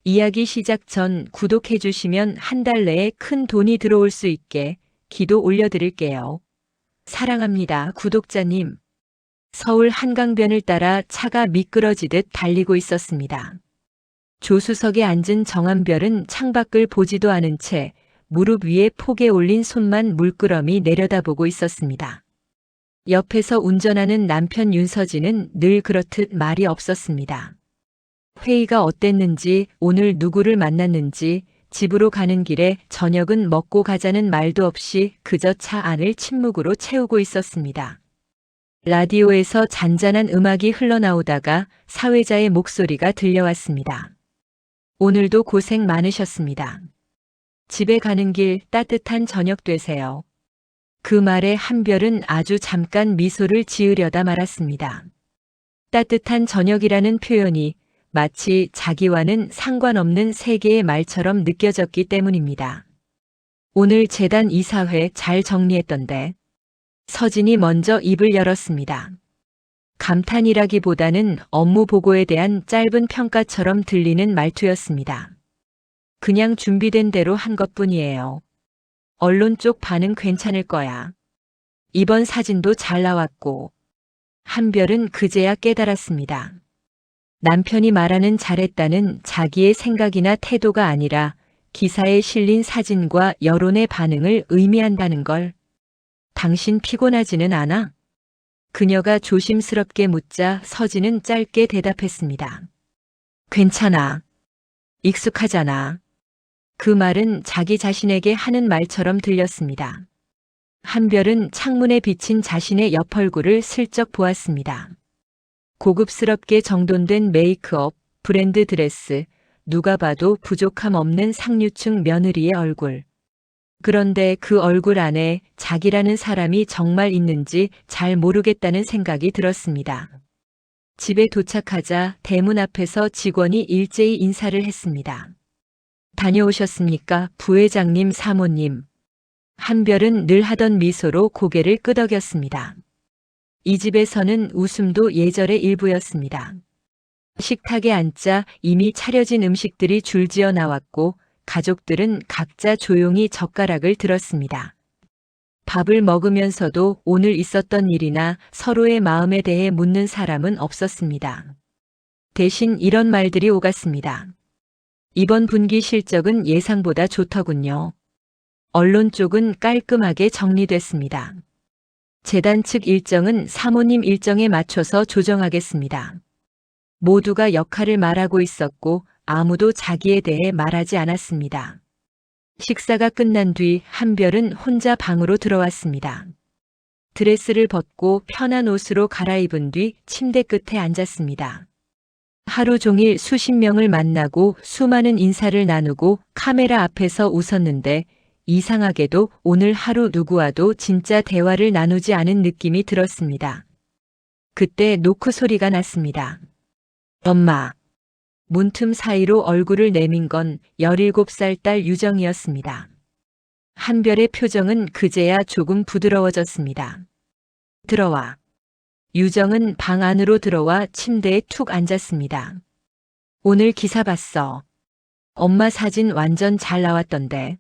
이야기 시작 전 구독해주시면 한 달 내에 큰 돈이 들어올 수 있게 기도 올려드릴게요. 사랑합니다, 구독자님. 서울 한강변을 따라 차가 미끄러지듯 달리고 있었습니다. 조수석에 앉은 정한별은 창밖을 보지도 않은 채 무릎 위에 폭에 올린 손만 물끄러미 내려다보고 있었습니다. 옆에서 운전하는 남편 윤서진은 늘 그렇듯 말이 없었습니다. 회의가 어땠는지, 오늘 누구를 만났는지, 집으로 가는 길에 저녁은 먹고 가자는 말도 없이 그저 차 안을 침묵으로 채우고 있었습니다. 라디오에서 잔잔한 음악이 흘러나오다가 사회자의 목소리가 들려왔습니다. 오늘도 고생 많으셨습니다. 집에 가는 길 따뜻한 저녁 되세요. 그 말에 한별은 아주 잠깐 미소를 지으려다 말았습니다. 따뜻한 저녁이라는 표현이 마치 자기와는 상관없는 세계의 말처럼 느껴졌기 때문입니다. 오늘 재단 이사회 잘 정리했던데. 서진이 먼저 입을 열었습니다. 감탄이라기보다는 업무 보고에 대한 짧은 평가처럼 들리는 말투였습니다. 그냥 준비된 대로 한 것뿐이에요. 언론 쪽 반응 괜찮을 거야. 이번 사진도 잘 나왔고. 한별은 그제야 깨달았습니다. 남편이 말하는 잘했다는 자기의 생각이나 태도가 아니라 기사에 실린 사진과 여론의 반응을 의미한다는 걸. 당신 피곤하지는 않아? 그녀가 조심스럽게 묻자 서진은 짧게 대답했습니다. 괜찮아. 익숙하잖아. 그 말은 자기 자신에게 하는 말처럼 들렸습니다. 한별은 창문에 비친 자신의 옆 얼굴을 슬쩍 보았습니다. 고급스럽게 정돈된 메이크업, 브랜드 드레스, 누가 봐도 부족함 없는 상류층 며느리의 얼굴. 그런데 그 얼굴 안에 자기라는 사람이 정말 있는지 잘 모르겠다는 생각이 들었습니다. 집에 도착하자 대문 앞에서 직원이 일제히 인사를 했습니다. 다녀오셨습니까, 부회장님, 사모님. 한별은 늘 하던 미소로 고개를 끄덕였습니다. 이 집에서는 웃음도 예절의 일부였습니다. 식탁에 앉자 이미 차려진 음식들이 줄지어 나왔고 가족들은 각자 조용히 젓가락을 들었습니다. 밥을 먹으면서도 오늘 있었던 일이나 서로의 마음에 대해 묻는 사람은 없었습니다. 대신 이런 말들이 오갔습니다. 이번 분기 실적은 예상보다 좋더군요. 언론 쪽은 깔끔하게 정리됐습니다. 재단 측 일정은 사모님 일정에 맞춰서 조정하겠습니다. 모두가 역할을 말하고 있었고 아무도 자기에 대해 말하지 않았습니다. 식사가 끝난 뒤 한별은 혼자 방으로 들어왔습니다. 드레스를 벗고 편한 옷으로 갈아입은 뒤 침대 끝에 앉았습니다. 하루 종일 수십 명을 만나고 수많은 인사를 나누고 카메라 앞에서 웃었는데 이상하게도 오늘 하루 누구와도 진짜 대화를 나누지 않은 느낌이 들었습니다. 그때 노크 소리가 났습니다. 엄마. 문틈 사이로 얼굴을 내민 건 17살 딸 유정이었습니다. 한별의 표정은 그제야 조금 부드러워졌습니다. 들어와. 유정은 방 안으로 들어와 침대에 툭 앉았습니다. 오늘 기사 봤어. 엄마 사진 완전 잘 나왔던데.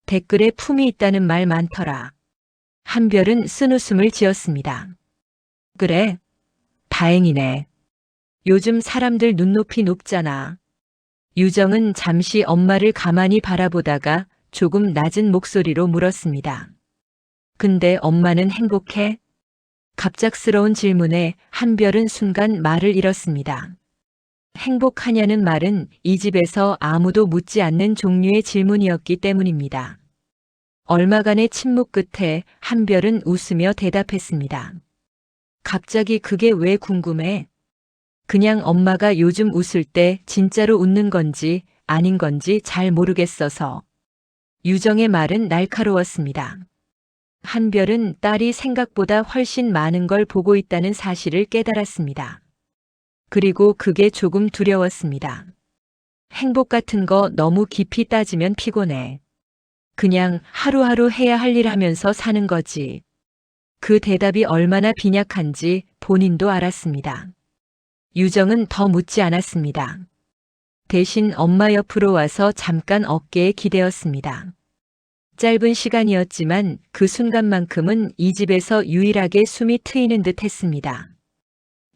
댓글에 품이 있다는 말 많더라. 한별은 쓴웃음을 지었습니다. 그래? 다행이네. 요즘 사람들 눈높이 높잖아. 유정은 잠시 엄마를 가만히 바라보다가 조금 낮은 목소리로 물었습니다. 근데 엄마는 행복해? 갑작스러운 질문에 한별은 순간 말을 잃었습니다. 행복하냐는 말은 이 집에서 아무도 묻지 않는 종류의 질문이었기 때문입니다. 얼마간의 침묵 끝에 한별은 웃으며 대답했습니다. 갑자기 그게 왜 궁금해? 그냥 엄마가 요즘 웃을 때 진짜로 웃는 건지 아닌 건지 잘 모르겠어서. 유정의 말은 날카로웠습니다. 한별은 딸이 생각보다 훨씬 많은 걸 보고 있다는 사실을 깨달았습니다. 그리고 그게 조금 두려웠습니다. 행복 같은 거 너무 깊이 따지면 피곤해. 그냥 하루하루 해야 할 일 하면서 사는 거지. 그 대답이 얼마나 빈약한지 본인도 알았습니다. 유정은 더 묻지 않았습니다. 대신 엄마 옆으로 와서 잠깐 어깨에 기대었습니다. 짧은 시간이었지만 그 순간만큼은 이 집에서 유일하게 숨이 트이는 듯 했습니다.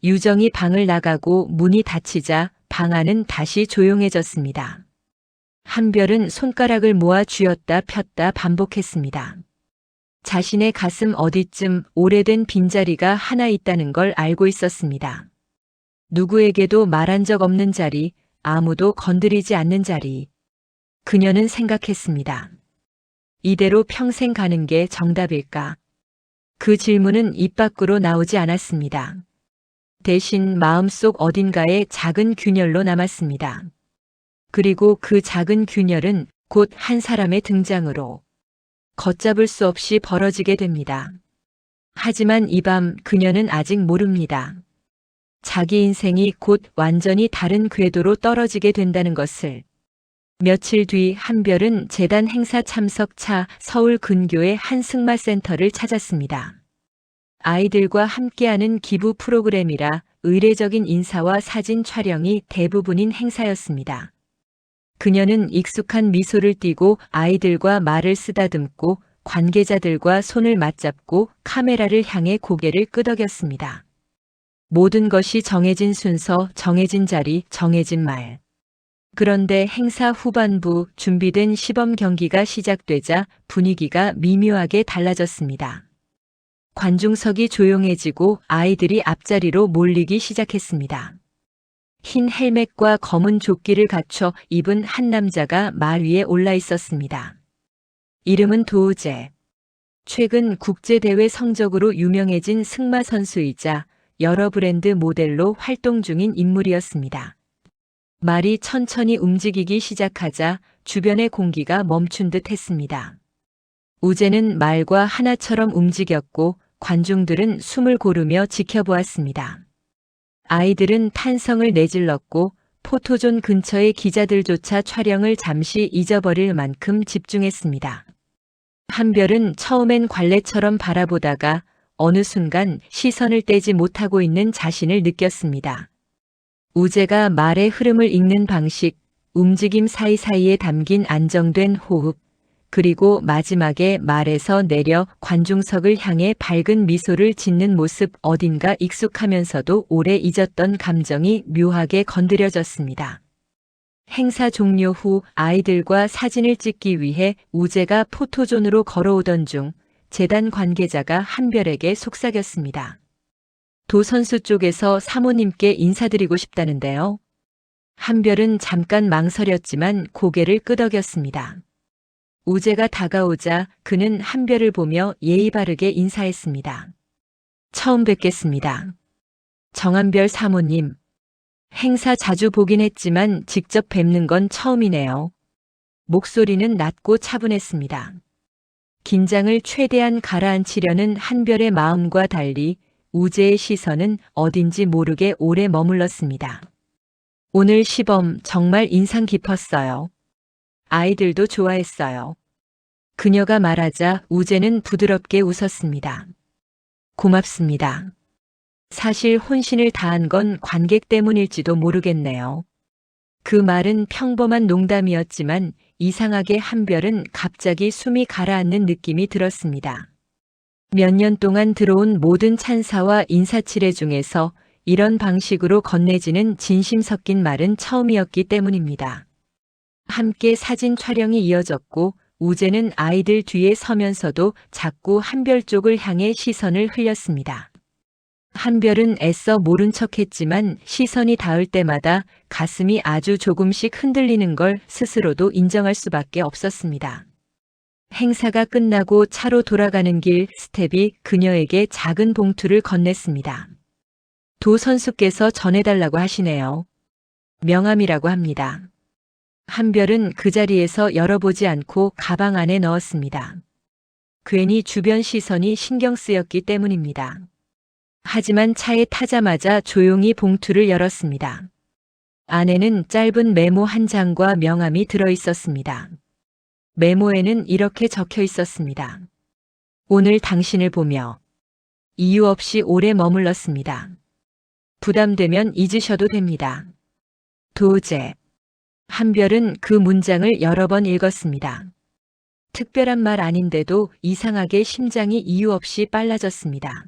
유정이 방을 나가고 문이 닫히자 방 안은 다시 조용해졌습니다. 한별은 손가락을 모아 쥐었다 폈다 반복했습니다. 자신의 가슴 어디쯤 오래된 빈자리가 하나 있다는 걸 알고 있었습니다. 누구에게도 말한 적 없는 자리, 아무도 건드리지 않는 자리. 그녀는 생각했습니다. 이대로 평생 가는 게 정답일까? 그 질문은 입 밖으로 나오지 않았습니다. 대신 마음속 어딘가에 작은 균열로 남았습니다. 그리고 그 작은 균열은 곧 한 사람의 등장으로 걷잡을 수 없이 벌어지게 됩니다. 하지만 이 밤 그녀는 아직 모릅니다. 자기 인생이 곧 완전히 다른 궤도로 떨어지게 된다는 것을. 며칠 뒤 한별은 재단 행사 참석차 서울 근교의 한 승마센터를 찾았습니다. 아이들과 함께하는 기부 프로그램이라 의례적인 인사와 사진 촬영이 대부분인 행사였습니다. 그녀는 익숙한 미소를 띠고 아이들과 말을 쓰다듬고 관계자들과 손을 맞잡고 카메라를 향해 고개를 끄덕였습니다. 모든 것이 정해진 순서, 정해진 자리, 정해진 말. 그런데 행사 후반부 준비된 시범 경기가 시작되자 분위기가 미묘하게 달라졌습니다. 관중석이 조용해지고 아이들이 앞자리로 몰리기 시작했습니다. 흰 헬멧과 검은 조끼를 갖춰 입은 한 남자가 말 위에 올라 있었습니다. 이름은 도우재. 최근 국제대회 성적으로 유명해진 승마 선수이자 여러 브랜드 모델로 활동 중인 인물이었습니다. 말이 천천히 움직이기 시작하자 주변의 공기가 멈춘 듯 했습니다. 우재는 말과 하나처럼 움직였고 관중들은 숨을 고르며 지켜보았습니다. 아이들은 탄성을 내질렀고 포토존 근처의 기자들조차 촬영을 잠시 잊어버릴 만큼 집중했습니다. 한별은 처음엔 관례처럼 바라보다가 어느 순간 시선을 떼지 못하고 있는 자신을 느꼈습니다. 우재가 말의 흐름을 읽는 방식, 움직임 사이사이에 담긴 안정된 호흡, 그리고 마지막에 말에서 내려 관중석을 향해 밝은 미소를 짓는 모습 어딘가 익숙하면서도 오래 잊었던 감정이 묘하게 건드려졌습니다. 행사 종료 후 아이들과 사진을 찍기 위해 우재가 포토존으로 걸어오던 중 재단 관계자가 한별에게 속삭였습니다. 도 선수 쪽에서 사모님께 인사드리고 싶다는데요. 한별은 잠깐 망설였지만 고개를 끄덕였습니다. 우재가 다가오자 그는 한별을 보며 예의 바르게 인사했습니다. 처음 뵙겠습니다. 정한별 사모님. 행사 자주 보긴 했지만 직접 뵙는 건 처음이네요. 목소리는 낮고 차분했습니다. 긴장을 최대한 가라앉히려는 한별의 마음과 달리 우재의 시선은 어딘지 모르게 오래 머물렀습니다. 오늘 시범 정말 인상 깊었어요. 아이들도 좋아했어요. 그녀가 말하자 우재는 부드럽게 웃었습니다. 고맙습니다. 사실 혼신을 다한 건 관객 때문일지도 모르겠네요. 그 말은 평범한 농담이었지만 이상하게 한별은 갑자기 숨이 가라앉는 느낌이 들었습니다. 몇 년 동안 들어온 모든 찬사와 인사치레 중에서 이런 방식으로 건네지는 진심 섞인 말은 처음이었기 때문입니다. 함께 사진 촬영이 이어졌고 우재는 아이들 뒤에 서면서도 자꾸 한별 쪽을 향해 시선을 흘렸습니다. 한별은 애써 모른 척했지만 시선이 닿을 때마다 가슴이 아주 조금씩 흔들리는 걸 스스로도 인정할 수밖에 없었습니다. 행사가 끝나고 차로 돌아가는 길 스텝이 그녀에게 작은 봉투를 건넸습니다. 도 선수께서 전해달라고 하시네요. 명함이라고 합니다. 한별은 그 자리에서 열어보지 않고 가방 안에 넣었습니다. 괜히 주변 시선이 신경 쓰였기 때문입니다. 하지만 차에 타자마자 조용히 봉투를 열었습니다. 안에는 짧은 메모 한 장과 명함이 들어 있었습니다. 메모에는 이렇게 적혀 있었습니다. 오늘 당신을 보며 이유 없이 오래 머물렀습니다. 부담되면 잊으셔도 됩니다. 도우재. 한별은 그 문장을 여러 번 읽었습니다. 특별한 말 아닌데도 이상하게 심장이 이유 없이 빨라졌습니다.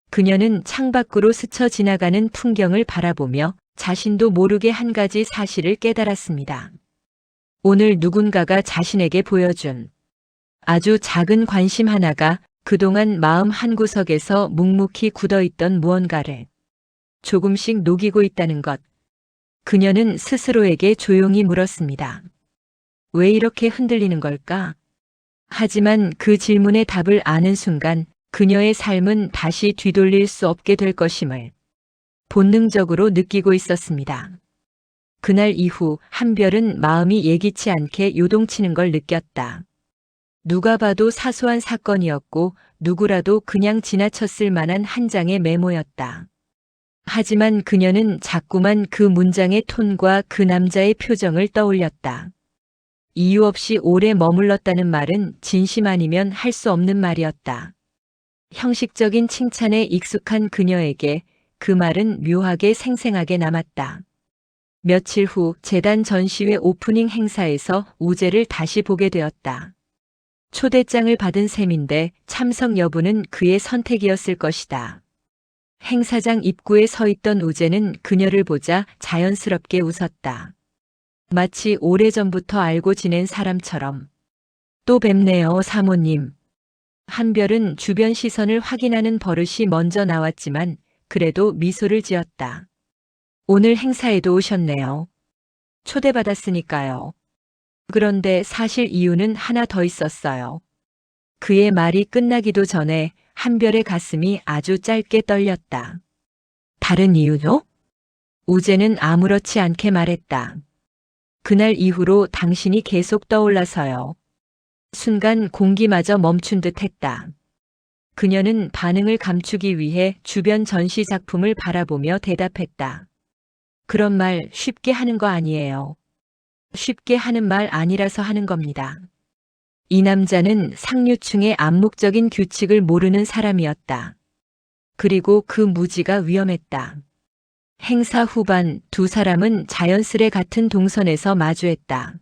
그녀는 창밖으로 스쳐 지나가는 풍경을 바라보며 자신도 모르게 한 가지 사실을 깨달았습니다. 오늘 누군가가 자신에게 보여준 아주 작은 관심 하나가 그동안 마음 한구석에서 묵묵히 굳어있던 무언가를 조금씩 녹이고 있다는 것. 그녀는 스스로에게 조용히 물었습니다. 왜 이렇게 흔들리는 걸까? 하지만 그 질문의 답을 아는 순간 그녀의 삶은 다시 뒤돌릴 수 없게 될 것임을 본능적으로 느끼고 있었습니다. 그날 이후 한별은 마음이 예기치 않게 요동치는 걸 느꼈다. 누가 봐도 사소한 사건이었고 누구라도 그냥 지나쳤을 만한 한 장의 메모였다. 하지만 그녀는 자꾸만 그 문장의 톤과 그 남자의 표정을 떠올렸다. 이유 없이 오래 머물렀다는 말은 진심 아니면 할 수 없는 말이었다. 형식적인 칭찬에 익숙한 그녀에게 그 말은 묘하게 생생하게 남았다. 며칠 후 재단 전시회 오프닝 행사에서 우재를 다시 보게 되었다. 초대장을 받은 셈인데 참석 여부는 그의 선택이었을 것이다. 행사장 입구에 서 있던 우재는 그녀를 보자 자연스럽게 웃었다. 마치 오래전부터 알고 지낸 사람처럼. 또 뵙네요, 사모님. 한별은 주변 시선을 확인하는 버릇이 먼저 나왔지만 그래도 미소를 지었다. 오늘 행사에도 오셨네요. 초대받았으니까요. 그런데 사실 이유는 하나 더 있었어요. 그의 말이 끝나기도 전에 한별의 가슴이 아주 짧게 떨렸다. 다른 이유요? 우재는 아무렇지 않게 말했다. 그날 이후로 당신이 계속 떠올라서요. 순간 공기마저 멈춘 듯 했다. 그녀는 반응을 감추기 위해 주변 전시 작품을 바라보며 대답했다. 그런 말 쉽게 하는 거 아니에요. 쉽게 하는 말 아니라서 하는 겁니다. 이 남자는 상류층의 암묵적인 규칙을 모르는 사람이었다. 그리고 그 무지가 위험했다. 행사 후반 두 사람은 자연스레 같은 동선에서 마주했다.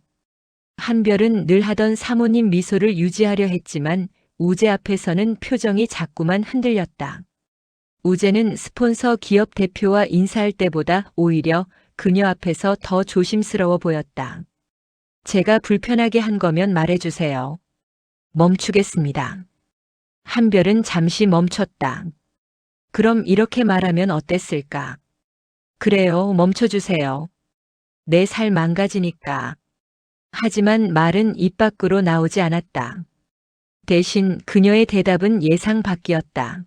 한별은 늘 하던 사모님 미소를 유지하려 했지만 우재 앞에서는 표정이 자꾸만 흔들렸다. 우재는 스폰서 기업 대표와 인사할 때보다 오히려 그녀 앞에서 더 조심스러워 보였다. 제가 불편하게 한 거면 말해주세요. 멈추겠습니다. 한별은 잠시 멈췄다. 그럼 이렇게 말하면 어땠을까? 그래요, 멈춰주세요. 내 살 망가지니까. 하지만 말은 입 밖으로 나오지 않았다. 대신 그녀의 대답은 예상 밖이었다.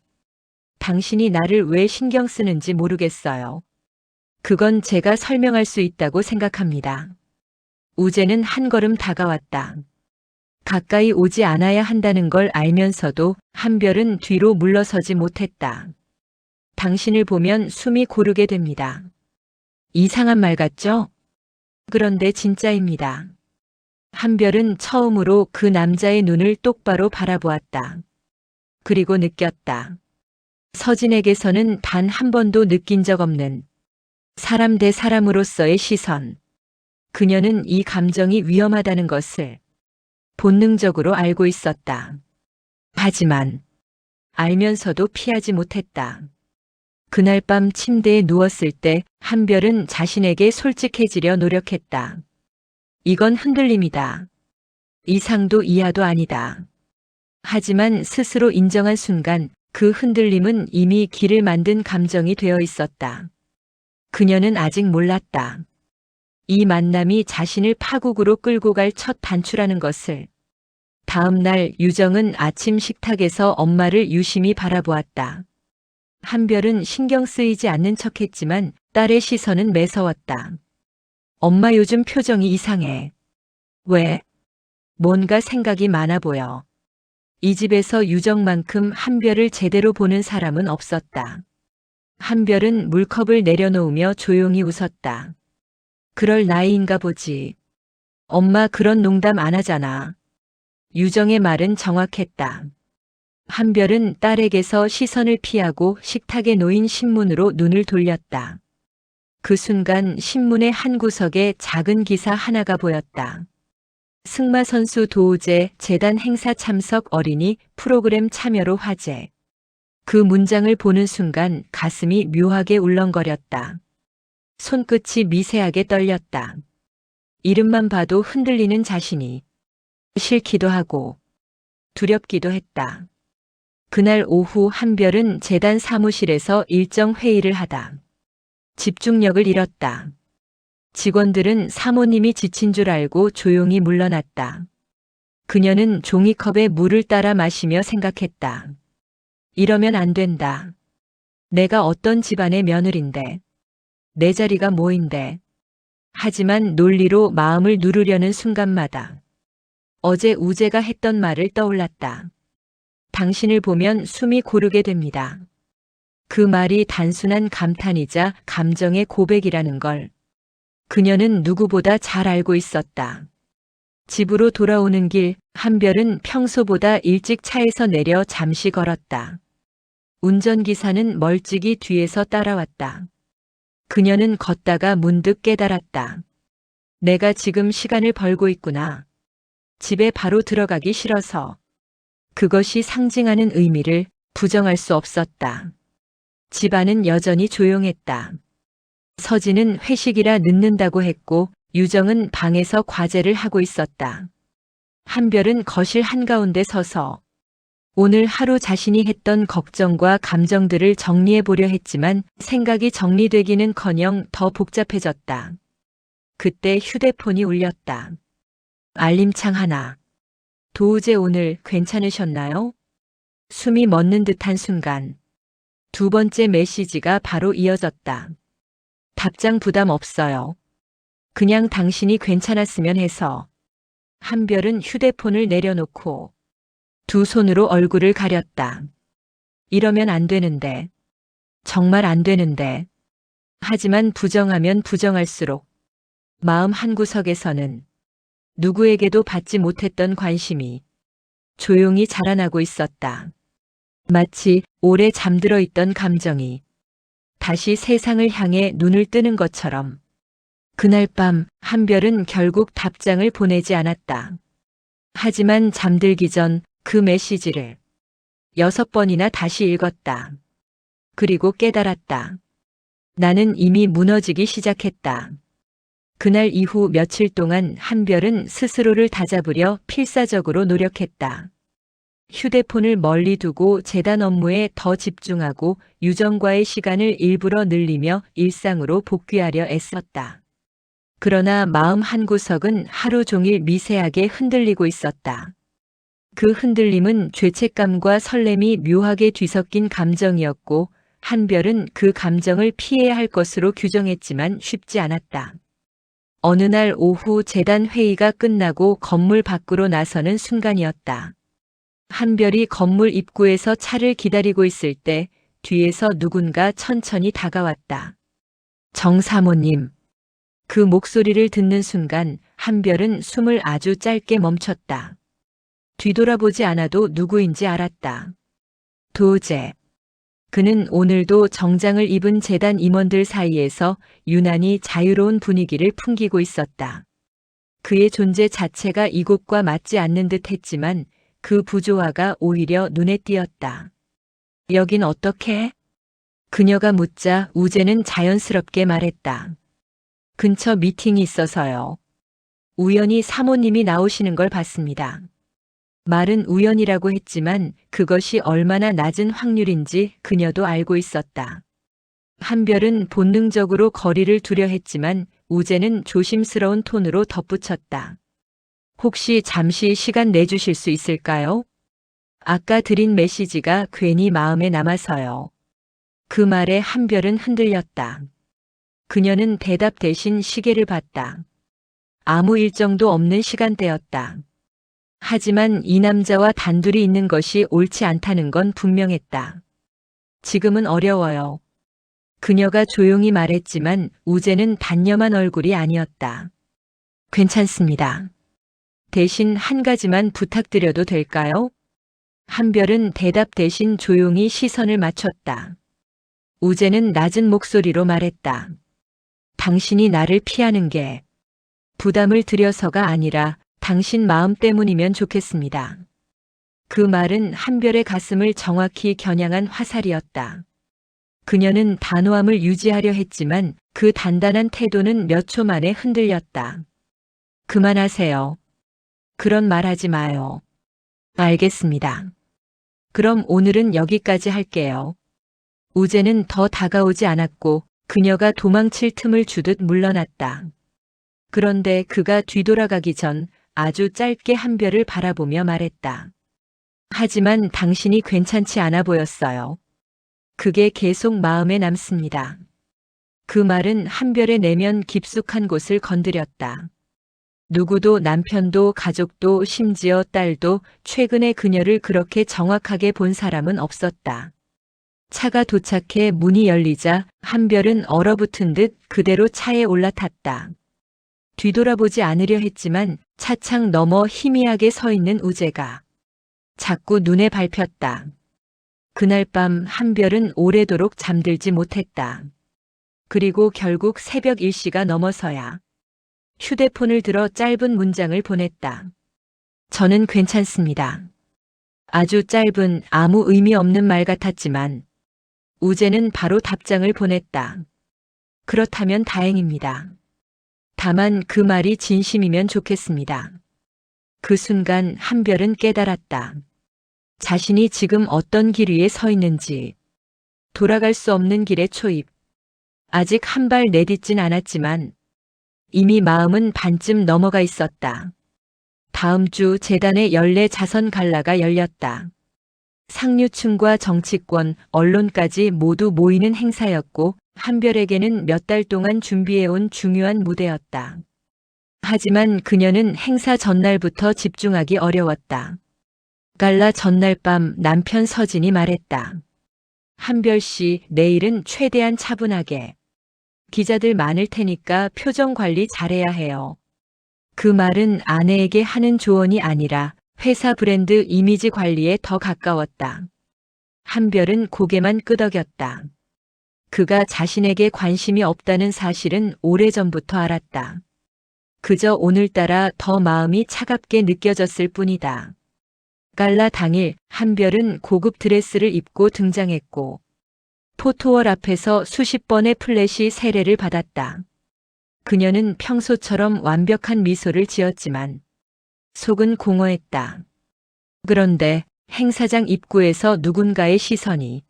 당신이 나를 왜 신경 쓰는지 모르겠어요. 그건 제가 설명할 수 있다고 생각합니다. 우재는 한 걸음 다가왔다. 가까이 오지 않아야 한다는 걸 알면서도 한별은 뒤로 물러서지 못했다. 당신을 보면 숨이 고르게 됩니다. 이상한 말 같죠? 그런데 진짜입니다. 한별은 처음으로 그 남자의 눈을 똑바로 바라보았다. 그리고 느꼈다. 서진에게서는 단 한 번도 느낀 적 없는 사람 대 사람으로서의 시선. 그녀는 이 감정이 위험하다는 것을 본능적으로 알고 있었다. 하지만 알면서도 피하지 못했다. 그날 밤 침대에 누웠을 때 한별은 자신에게 솔직해지려 노력했다. 이건 흔들림이다. 이상도 이하도 아니다. 하지만 스스로 인정한 순간 그 흔들림은 이미 길을 만든 감정이 되어 있었다. 그녀는 아직 몰랐다. 이 만남이 자신을 파국으로 끌고 갈 첫 단추라는 것을. 다음 날 유정은 아침 식탁에서 엄마를 유심히 바라보았다. 한별은 신경 쓰이지 않는 척했지만 딸의 시선은 매서웠다. 엄마 요즘 표정이 이상해. 왜? 뭔가 생각이 많아 보여. 이 집에서 유정만큼 한별을 제대로 보는 사람은 없었다. 한별은 물컵을 내려놓으며 조용히 웃었다. 그럴 나이인가 보지. 엄마 그런 농담 안 하잖아. 유정의 말은 정확했다. 한별은 딸에게서 시선을 피하고 식탁에 놓인 신문으로 눈을 돌렸다. 그 순간 신문의 한 구석에 작은 기사 하나가 보였다. 승마 선수 도우제 재단 행사 참석 어린이 프로그램 참여로 화제. 그 문장을 보는 순간 가슴이 묘하게 울렁거렸다. 손끝이 미세하게 떨렸다. 이름만 봐도 흔들리는 자신이 싫기도 하고 두렵기도 했다. 그날 오후 한별은 재단 사무실에서 일정 회의를 하다 집중력을 잃었다. 직원들은 사모님이 지친 줄 알고 조용히 물러났다. 그녀는 종이컵에 물을 따라 마시며 생각했다. 이러면 안 된다. 내가 어떤 집안의 며느린데. 내 자리가 뭐인데. 하지만 논리로 마음을 누르려는 순간마다 어제 우재가 했던 말을 떠올랐다. 당신을 보면 숨이 고르게 됩니다. 그 말이 단순한 감탄이자 감정의 고백이라는 걸 그녀는 누구보다 잘 알고 있었다. 집으로 돌아오는 길 한별은 평소보다 일찍 차에서 내려 잠시 걸었다. 운전기사는 멀찍이 뒤에서 따라왔다. 그녀는 걷다가 문득 깨달았다. 내가 지금 시간을 벌고 있구나. 집에 바로 들어가기 싫어서. 그것이 상징하는 의미를 부정할 수 없었다. 집안은 여전히 조용했다. 서진은 회식이라 늦는다고 했고 유정은 방에서 과제를 하고 있었다. 한별은 거실 한가운데 서서 오늘 하루 자신이 했던 걱정과 감정들을 정리해 보려 했지만 생각이 정리되기는커녕 더 복잡해졌다. 그때 휴대폰이 울렸다. 알림창 하나. 도우제 오늘 괜찮으셨나요? 숨이 멎는 듯한 순간 두 번째 메시지가 바로 이어졌다. 답장 부담 없어요. 그냥 당신이 괜찮았으면 해서. 한별은 휴대폰을 내려놓고 두 손으로 얼굴을 가렸다. 이러면 안 되는데. 정말 안 되는데. 하지만 부정하면 부정할수록 마음 한구석에서는 누구에게도 받지 못했던 관심이 조용히 자라나고 있었다. 마치 오래 잠들어 있던 감정이 다시 세상을 향해 눈을 뜨는 것처럼. 그날 밤 한별은 결국 답장을 보내지 않았다. 하지만 잠들기 전 그 메시지를 6번이나 다시 읽었다. 그리고 깨달았다. 나는 이미 무너지기 시작했다. 그날 이후 며칠 동안 한별은 스스로를 다잡으려 필사적으로 노력했다. 휴대폰을 멀리 두고 재단 업무에 더 집중하고 유정과의 시간을 일부러 늘리며 일상으로 복귀하려 애썼다. 그러나 마음 한구석은 하루 종일 미세하게 흔들리고 있었다. 그 흔들림은 죄책감과 설렘이 묘하게 뒤섞인 감정이었고 한별은 그 감정을 피해야 할 것으로 규정했지만 쉽지 않았다. 어느 날 오후 재단 회의가 끝나고 건물 밖으로 나서는 순간이었다. 한별이 건물 입구에서 차를 기다리고 있을 때 뒤에서 누군가 천천히 다가왔다. 정 사모님. 그 목소리를 듣는 순간 한별은 숨을 아주 짧게 멈췄다. 뒤돌아보지 않아도 누구인지 알았다. 도우제. 그는 오늘도 정장을 입은 재단 임원들 사이에서 유난히 자유로운 분위기를 풍기고 있었다. 그의 존재 자체가 이곳과 맞지 않는 듯 했지만 그 부조화가 오히려 눈에 띄었다. 여긴 어떻게? 그녀가 묻자 우재는 자연스럽게 말했다. 근처 미팅이 있어서요. 우연히 사모님이 나오시는 걸 봤습니다. 말은 우연이라고 했지만 그것이 얼마나 낮은 확률인지 그녀도 알고 있었다. 한별은 본능적으로 거리를 두려 했지만 우재는 조심스러운 톤으로 덧붙였다. 혹시 잠시 시간 내주실 수 있을까요? 아까 드린 메시지가 괜히 마음에 남아서요. 그 말에 한별은 흔들렸다. 그녀는 대답 대신 시계를 봤다. 아무 일정도 없는 시간대였다. 하지만 이 남자와 단둘이 있는 것이 옳지 않다는 건 분명했다. 지금은 어려워요. 그녀가 조용히 말했지만 우재는 단념한 얼굴이 아니었다. 괜찮습니다. 대신 한 가지만 부탁드려도 될까요? 한별은 대답 대신 조용히 시선을 맞췄다. 우재는 낮은 목소리로 말했다. 당신이 나를 피하는 게 부담을 드려서가 아니라 당신 마음 때문이면 좋겠습니다. 그 말은 한별의 가슴을 정확히 겨냥한 화살이었다. 그녀는 단호함을 유지하려 했지만 그 단단한 태도는 몇 초 만에 흔들렸다. 그만하세요. 그런 말 하지 마요. 알겠습니다. 그럼 오늘은 여기까지 할게요. 우재는 더 다가오지 않았고 그녀가 도망칠 틈을 주듯 물러났다. 그런데 그가 뒤돌아가기 전 아주 짧게 한별을 바라보며 말했다. 하지만 당신이 괜찮지 않아 보였어요. 그게 계속 마음에 남습니다. 그 말은 한별의 내면 깊숙한 곳을 건드렸다. 누구도 남편도 가족도 심지어 딸도 최근에 그녀를 그렇게 정확하게 본 사람은 없었다. 차가 도착해 문이 열리자 한별은 얼어붙은 듯 그대로 차에 올라탔다. 뒤돌아보지 않으려 했지만 차창 너머 희미하게 서 있는 우재가 자꾸 눈에 밟혔다. 그날 밤 한별은 오래도록 잠들지 못했다. 그리고 결국 새벽 1시가 넘어서야 휴대폰을 들어 짧은 문장을 보냈다. 저는 괜찮습니다. 아주 짧은 아무 의미 없는 말 같았지만 우재는 바로 답장을 보냈다. 그렇다면 다행입니다. 다만 그 말이 진심이면 좋겠습니다. 그 순간 한별은 깨달았다. 자신이 지금 어떤 길 위에 서 있는지, 돌아갈 수 없는 길의 초입. 아직 한 발 내딛진 않았지만 이미 마음은 반쯤 넘어가 있었다. 다음 주 재단의 연례 자선 갈라가 열렸다. 상류층과 정치권, 언론까지 모두 모이는 행사였고 한별에게는 몇 달 동안 준비해온 중요한 무대였다. 하지만 그녀는 행사 전날부터 집중하기 어려웠다. 갈라 전날 밤 남편 서진이 말했다. 한별 씨, 내일은 최대한 차분하게. 기자들 많을 테니까 표정 관리 잘해야 해요. 그 말은 아내에게 하는 조언이 아니라 회사 브랜드 이미지 관리에 더 가까웠다. 한별은 고개만 끄덕였다. 그가 자신에게 관심이 없다는 사실은 오래전부터 알았다. 그저 오늘따라 더 마음이 차갑게 느껴졌을 뿐이다. 갈라 당일 한별은 고급 드레스를 입고 등장했고 포토월 앞에서 수십 번의 플래시 세례를 받았다. 그녀는 평소처럼 완벽한 미소를 지었지만 속은 공허했다. 그런데 행사장 입구에서 누군가의 시선이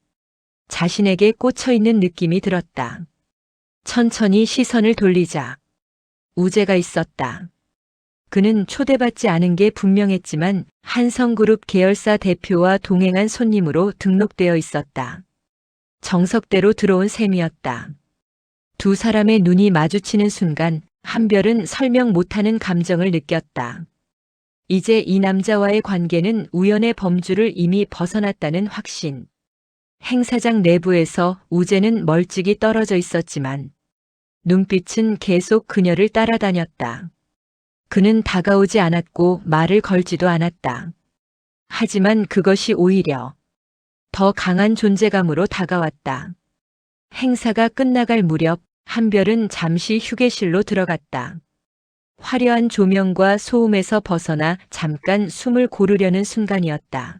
자신에게 꽂혀 있는 느낌이 들었다. 천천히 시선을 돌리자 우재가 있었다. 그는 초대받지 않은 게 분명했지만 한성그룹 계열사 대표와 동행한 손님으로 등록되어 있었다. 정석대로 들어온 셈이었다. 두 사람의 눈이 마주치는 순간 한별은 설명 못하는 감정을 느꼈다. 이제 이 남자와의 관계는 우연의 범주를 이미 벗어났다는 확신. 행사장 내부에서 우재는 멀찍이 떨어져 있었지만 눈빛은 계속 그녀를 따라다녔다. 그는 다가오지 않았고 말을 걸지도 않았다. 하지만 그것이 오히려 더 강한 존재감으로 다가왔다. 행사가 끝나갈 무렵 한별은 잠시 휴게실로 들어갔다. 화려한 조명과 소음에서 벗어나 잠깐 숨을 고르려는 순간이었다.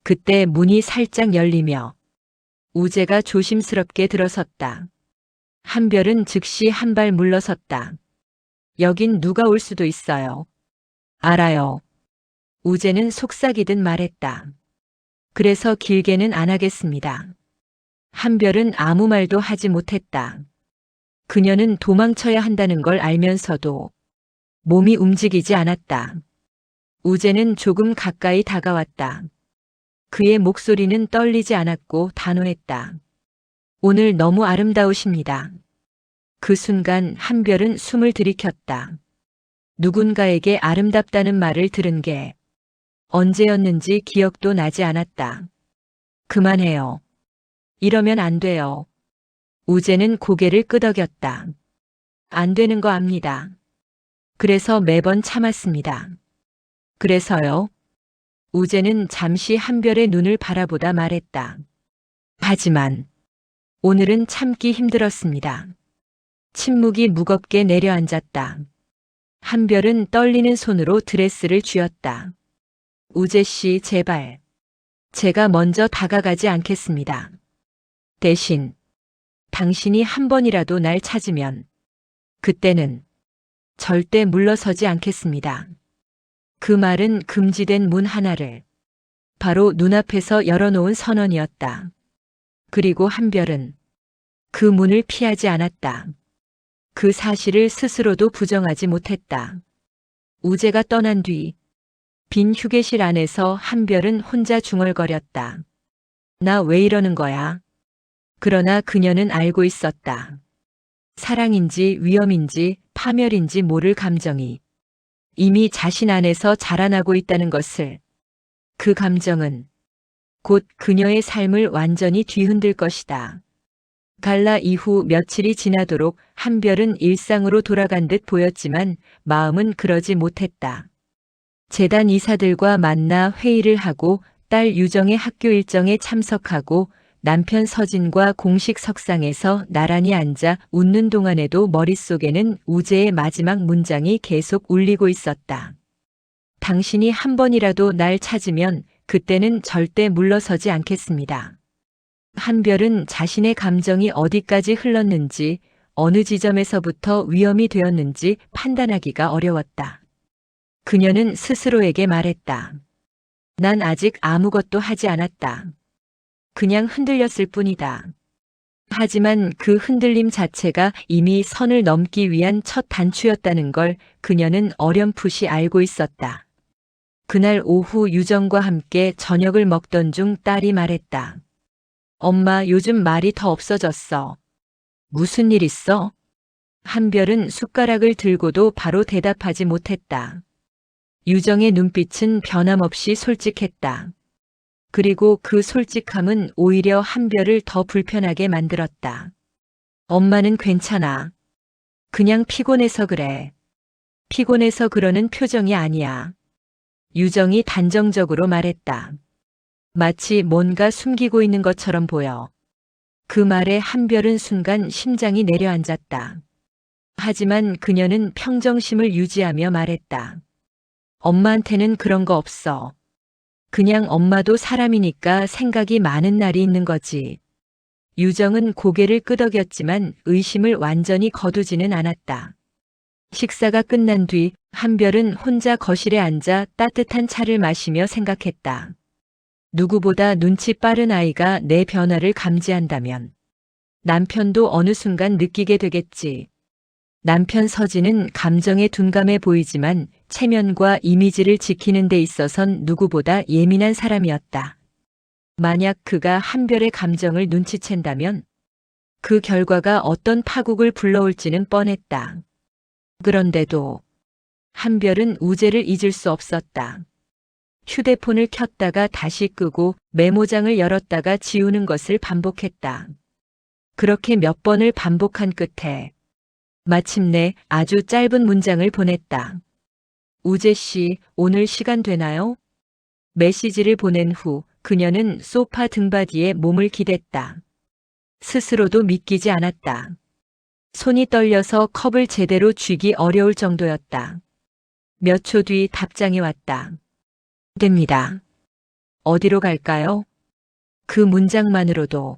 그때 문이 살짝 열리며 우재가 조심스럽게 들어섰다. 한별은 즉시 한 발 물러섰다. 여긴 누가 올 수도 있어요. 알아요. 우재는 속삭이듯 말했다. 그래서 길게는 안 하겠습니다. 한별은 아무 말도 하지 못했다. 그녀는 도망쳐야 한다는 걸 알면서도 몸이 움직이지 않았다. 우재는 조금 가까이 다가왔다. 그의 목소리는 떨리지 않았고 단호했다. 오늘 너무 아름다우십니다. 그 순간 한별은 숨을 들이켰다. 누군가에게 아름답다는 말을 들은 게 언제였는지 기억도 나지 않았다. 그만해요. 이러면 안 돼요. 우재는 고개를 끄덕였다. 안 되는 거 압니다. 그래서 매번 참았습니다. 그래서요? 우재는 잠시 한별의 눈을 바라보다 말했다. 하지만 오늘은 참기 힘들었습니다. 침묵이 무겁게 내려앉았다. 한별은 떨리는 손으로 드레스를 쥐었다. 우재 씨, 제발. 제가 먼저 다가가지 않겠습니다. 대신 당신이 한 번이라도 날 찾으면 그때는 절대 물러서지 않겠습니다. 그 말은 금지된 문 하나를 바로 눈앞에서 열어놓은 선언이었다. 그리고 한별은 그 문을 피하지 않았다. 그 사실을 스스로도 부정하지 못했다. 우재가 떠난 뒤 빈 휴게실 안에서 한별은 혼자 중얼거렸다. 나 왜 이러는 거야? 그러나 그녀는 알고 있었다. 사랑인지 위험인지 파멸인지 모를 감정이 이미 자신 안에서 자라나고 있다는 것을. 그 감정은 곧 그녀의 삶을 완전히 뒤흔들 것이다. 갈라 이후 며칠이 지나도록 한별은 일상으로 돌아간 듯 보였지만 마음은 그러지 못했다. 재단 이사들과 만나 회의를 하고 딸 유정의 학교 일정에 참석하고 남편 서진과 공식 석상에서 나란히 앉아 웃는 동안에도 머릿속에는 우재의 마지막 문장이 계속 울리고 있었다. 당신이 한 번이라도 날 찾으면 그때는 절대 물러서지 않겠습니다. 한별은 자신의 감정이 어디까지 흘렀는지, 어느 지점에서부터 위험이 되었는지 판단하기가 어려웠다. 그녀는 스스로에게 말했다. 난 아직 아무것도 하지 않았다. 그냥 흔들렸을 뿐이다. 하지만 그 흔들림 자체가 이미 선을 넘기 위한 첫 단추였다는 걸 그녀는 어렴풋이 알고 있었다. 그날 오후 유정과 함께 저녁을 먹던 중 딸이 말했다. 엄마, 요즘 말이 더 없어졌어. 무슨 일 있어? 한별은 숟가락을 들고도 바로 대답하지 못했다. 유정의 눈빛은 변함없이 솔직했다. 그리고 그 솔직함은 오히려 한별을 더 불편하게 만들었다. 엄마는 괜찮아. 그냥 피곤해서 그래. 피곤해서 그러는 표정이 아니야. 유정이 단정적으로 말했다. 마치 뭔가 숨기고 있는 것처럼 보여. 그 말에 한별은 순간 심장이 내려앉았다. 하지만 그녀는 평정심을 유지하며 말했다. 엄마한테는 그런 거 없어. 그냥 엄마도 사람이니까 생각이 많은 날이 있는 거지. 유정은 고개를 끄덕였지만 의심을 완전히 거두지는 않았다. 식사가 끝난 뒤 한별은 혼자 거실에 앉아 따뜻한 차를 마시며 생각했다. 누구보다 눈치 빠른 아이가 내 변화를 감지한다면 남편도 어느 순간 느끼게 되겠지. 남편 서진은 감정에 둔감해 보이지만 체면과 이미지를 지키는 데 있어선 누구보다 예민한 사람이었다. 만약 그가 한별의 감정을 눈치챈다면 그 결과가 어떤 파국을 불러올지는 뻔했다. 그런데도 한별은 우재를 잊을 수 없었다. 휴대폰을 켰다가 다시 끄고 메모장을 열었다가 지우는 것을 반복했다. 그렇게 몇 번을 반복한 끝에 마침내 아주 짧은 문장을 보냈다. 우재 씨, 오늘 시간 되나요? 메시지를 보낸 후 그녀는 소파 등받이에 몸을 기댔다. 스스로도 믿기지 않았다. 손이 떨려서 컵을 제대로 쥐기 어려울 정도였다. 몇 초 뒤 답장이 왔다. 됩니다. 어디로 갈까요? 그 문장만으로도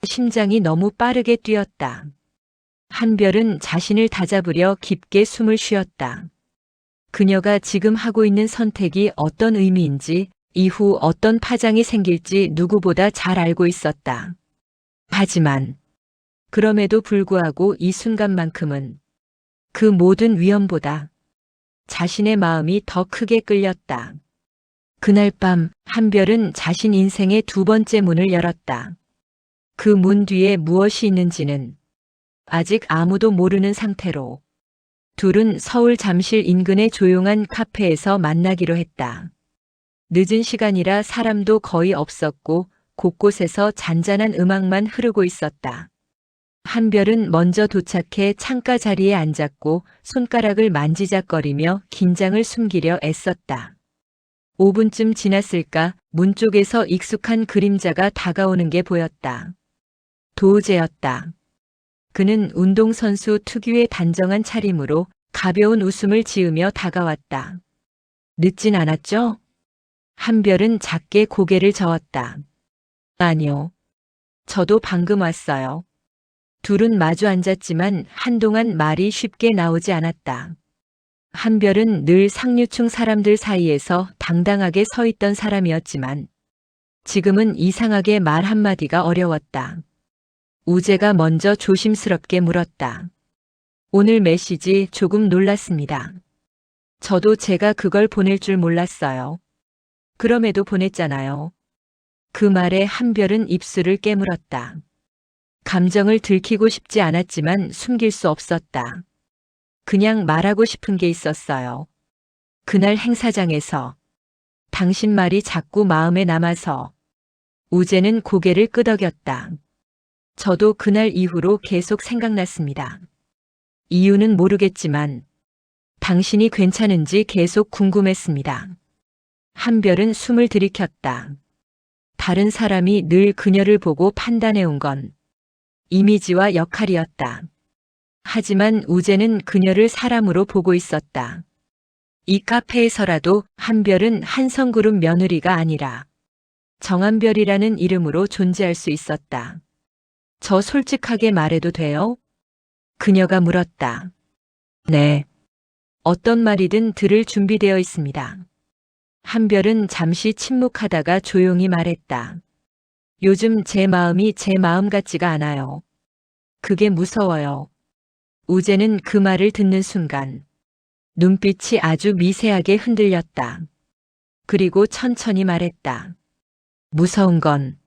심장이 너무 빠르게 뛰었다. 한별은 자신을 다잡으려 깊게 숨을 쉬었다. 그녀가 지금 하고 있는 선택이 어떤 의미인지, 이후 어떤 파장이 생길지 누구보다 잘 알고 있었다. 하지만 그럼에도 불구하고 이 순간만큼은 그 모든 위험보다 자신의 마음이 더 크게 끌렸다. 그날 밤 한별은 자신 인생의 두 번째 문을 열었다. 그 문 뒤에 무엇이 있는지는 아직 아무도 모르는 상태로 둘은 서울 잠실 인근의 조용한 카페에서 만나기로 했다. 늦은 시간이라 사람도 거의 없었고 곳곳에서 잔잔한 음악만 흐르고 있었다. 한별은 먼저 도착해 창가 자리에 앉았고 손가락을 만지작거리며 긴장을 숨기려 애썼다. 5분쯤 지났을까 문 쪽에서 익숙한 그림자가 다가오는 게 보였다. 도우재였다. 그는 운동선수 특유의 단정한 차림으로 가벼운 웃음을 지으며 다가왔다. 늦진 않았죠? 한별은 작게 고개를 저었다. 아니요. 저도 방금 왔어요. 둘은 마주 앉았지만 한동안 말이 쉽게 나오지 않았다. 한별은 늘 상류층 사람들 사이에서 당당하게 서 있던 사람이었지만 지금은 이상하게 말 한마디가 어려웠다. 우재가 먼저 조심스럽게 물었다. 오늘 메시지 조금 놀랐습니다. 저도 제가 그걸 보낼 줄 몰랐어요. 그럼에도 보냈잖아요. 그 말에 한별은 입술을 깨물었다. 감정을 들키고 싶지 않았지만 숨길 수 없었다. 그냥 말하고 싶은 게 있었어요. 그날 행사장에서 당신 말이 자꾸 마음에 남아서. 우재는 고개를 끄덕였다. 저도 그날 이후로 계속 생각났습니다. 이유는 모르겠지만 당신이 괜찮은지 계속 궁금했습니다. 한별은 숨을 들이켰다. 다른 사람이 늘 그녀를 보고 판단해온 건 이미지와 역할이었다. 하지만 우재는 그녀를 사람으로 보고 있었다. 이 카페에서라도 한별은 한성그룹 며느리가 아니라 정한별이라는 이름으로 존재할 수 있었다. 저 솔직하게 말해도 돼요? 그녀가 물었다. 네. 어떤 말이든 들을 준비되어 있습니다. 한별은 잠시 침묵하다가 조용히 말했다. 요즘 제 마음이 제 마음 같지가 않아요. 그게 무서워요. 우재는 그 말을 듣는 순간 눈빛이 아주 미세하게 흔들렸다. 그리고 천천히 말했다. 무서운 건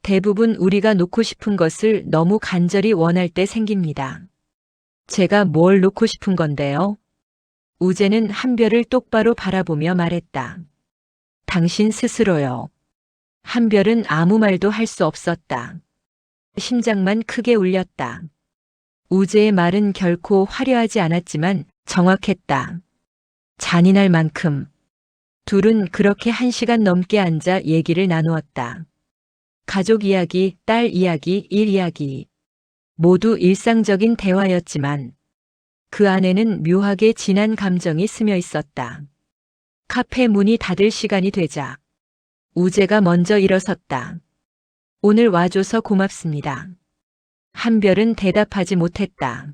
대부분 우리가 놓고 싶은 것을 너무 간절히 원할 때 생깁니다. 제가 뭘 놓고 싶은 건데요? 우재는 한별을 똑바로 바라보며 말했다. 당신 스스로요. 한별은 아무 말도 할 수 없었다. 심장만 크게 울렸다. 우재의 말은 결코 화려하지 않았지만 정확했다. 잔인할 만큼. 둘은 그렇게 1시간 넘게 앉아 얘기를 나누었다. 가족 이야기, 딸 이야기, 일 이야기. 모두 일상적인 대화였지만 그 안에는 묘하게 진한 감정이 스며 있었다. 카페 문이 닫을 시간이 되자 우재가 먼저 일어섰다. 오늘 와줘서 고맙습니다. 한별은 대답하지 못했다.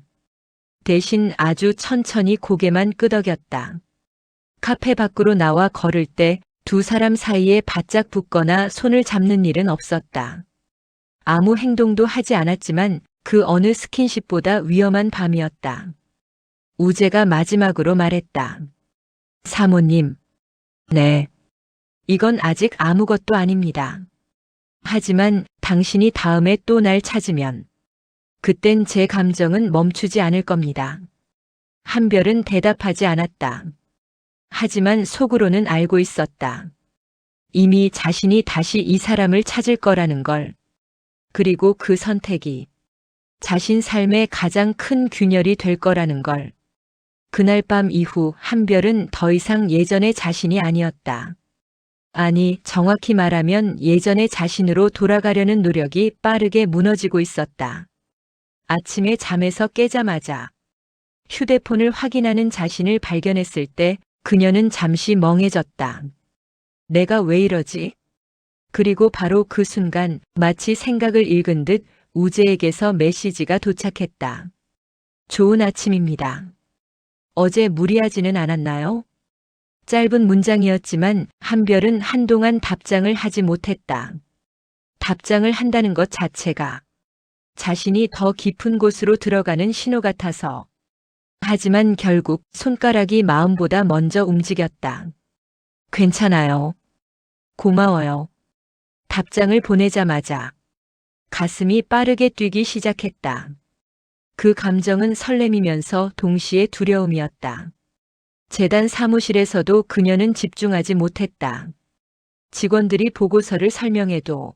대신 아주 천천히 고개만 끄덕였다. 카페 밖으로 나와 걸을 때 두 사람 사이에 바짝 붙거나 손을 잡는 일은 없었다. 아무 행동도 하지 않았지만 그 어느 스킨십보다 위험한 밤이었다. 우재가 마지막으로 말했다. 사모님. 네. 이건 아직 아무것도 아닙니다. 하지만 당신이 다음에 또 날 찾으면 그땐 제 감정은 멈추지 않을 겁니다. 한별은 대답하지 않았다. 하지만 속으로는 알고 있었다. 이미 자신이 다시 이 사람을 찾을 거라는 걸. 그리고 그 선택이 자신 삶의 가장 큰 균열이 될 거라는 걸. 그날 밤 이후 한별은 더 이상 예전의 자신이 아니었다. 아니, 정확히 말하면 예전의 자신으로 돌아가려는 노력이 빠르게 무너지고 있었다. 아침에 잠에서 깨자마자 휴대폰을 확인하는 자신을 발견했을 때 그녀는 잠시 멍해졌다. 내가 왜 이러지? 그리고 바로 그 순간 마치 생각을 읽은 듯 우재에게서 메시지가 도착했다. 좋은 아침입니다. 어제 무리하지는 않았나요? 짧은 문장이었지만 한별은 한동안 답장을 하지 못했다. 답장을 한다는 것 자체가 자신이 더 깊은 곳으로 들어가는 신호 같아서. 하지만 결국 손가락이 마음보다 먼저 움직였다. 괜찮아요. 고마워요. 답장을 보내자마자 가슴이 빠르게 뛰기 시작했다. 그 감정은 설렘이면서 동시에 두려움이었다. 재단 사무실에서도 그녀는 집중하지 못했다. 직원들이 보고서를 설명해도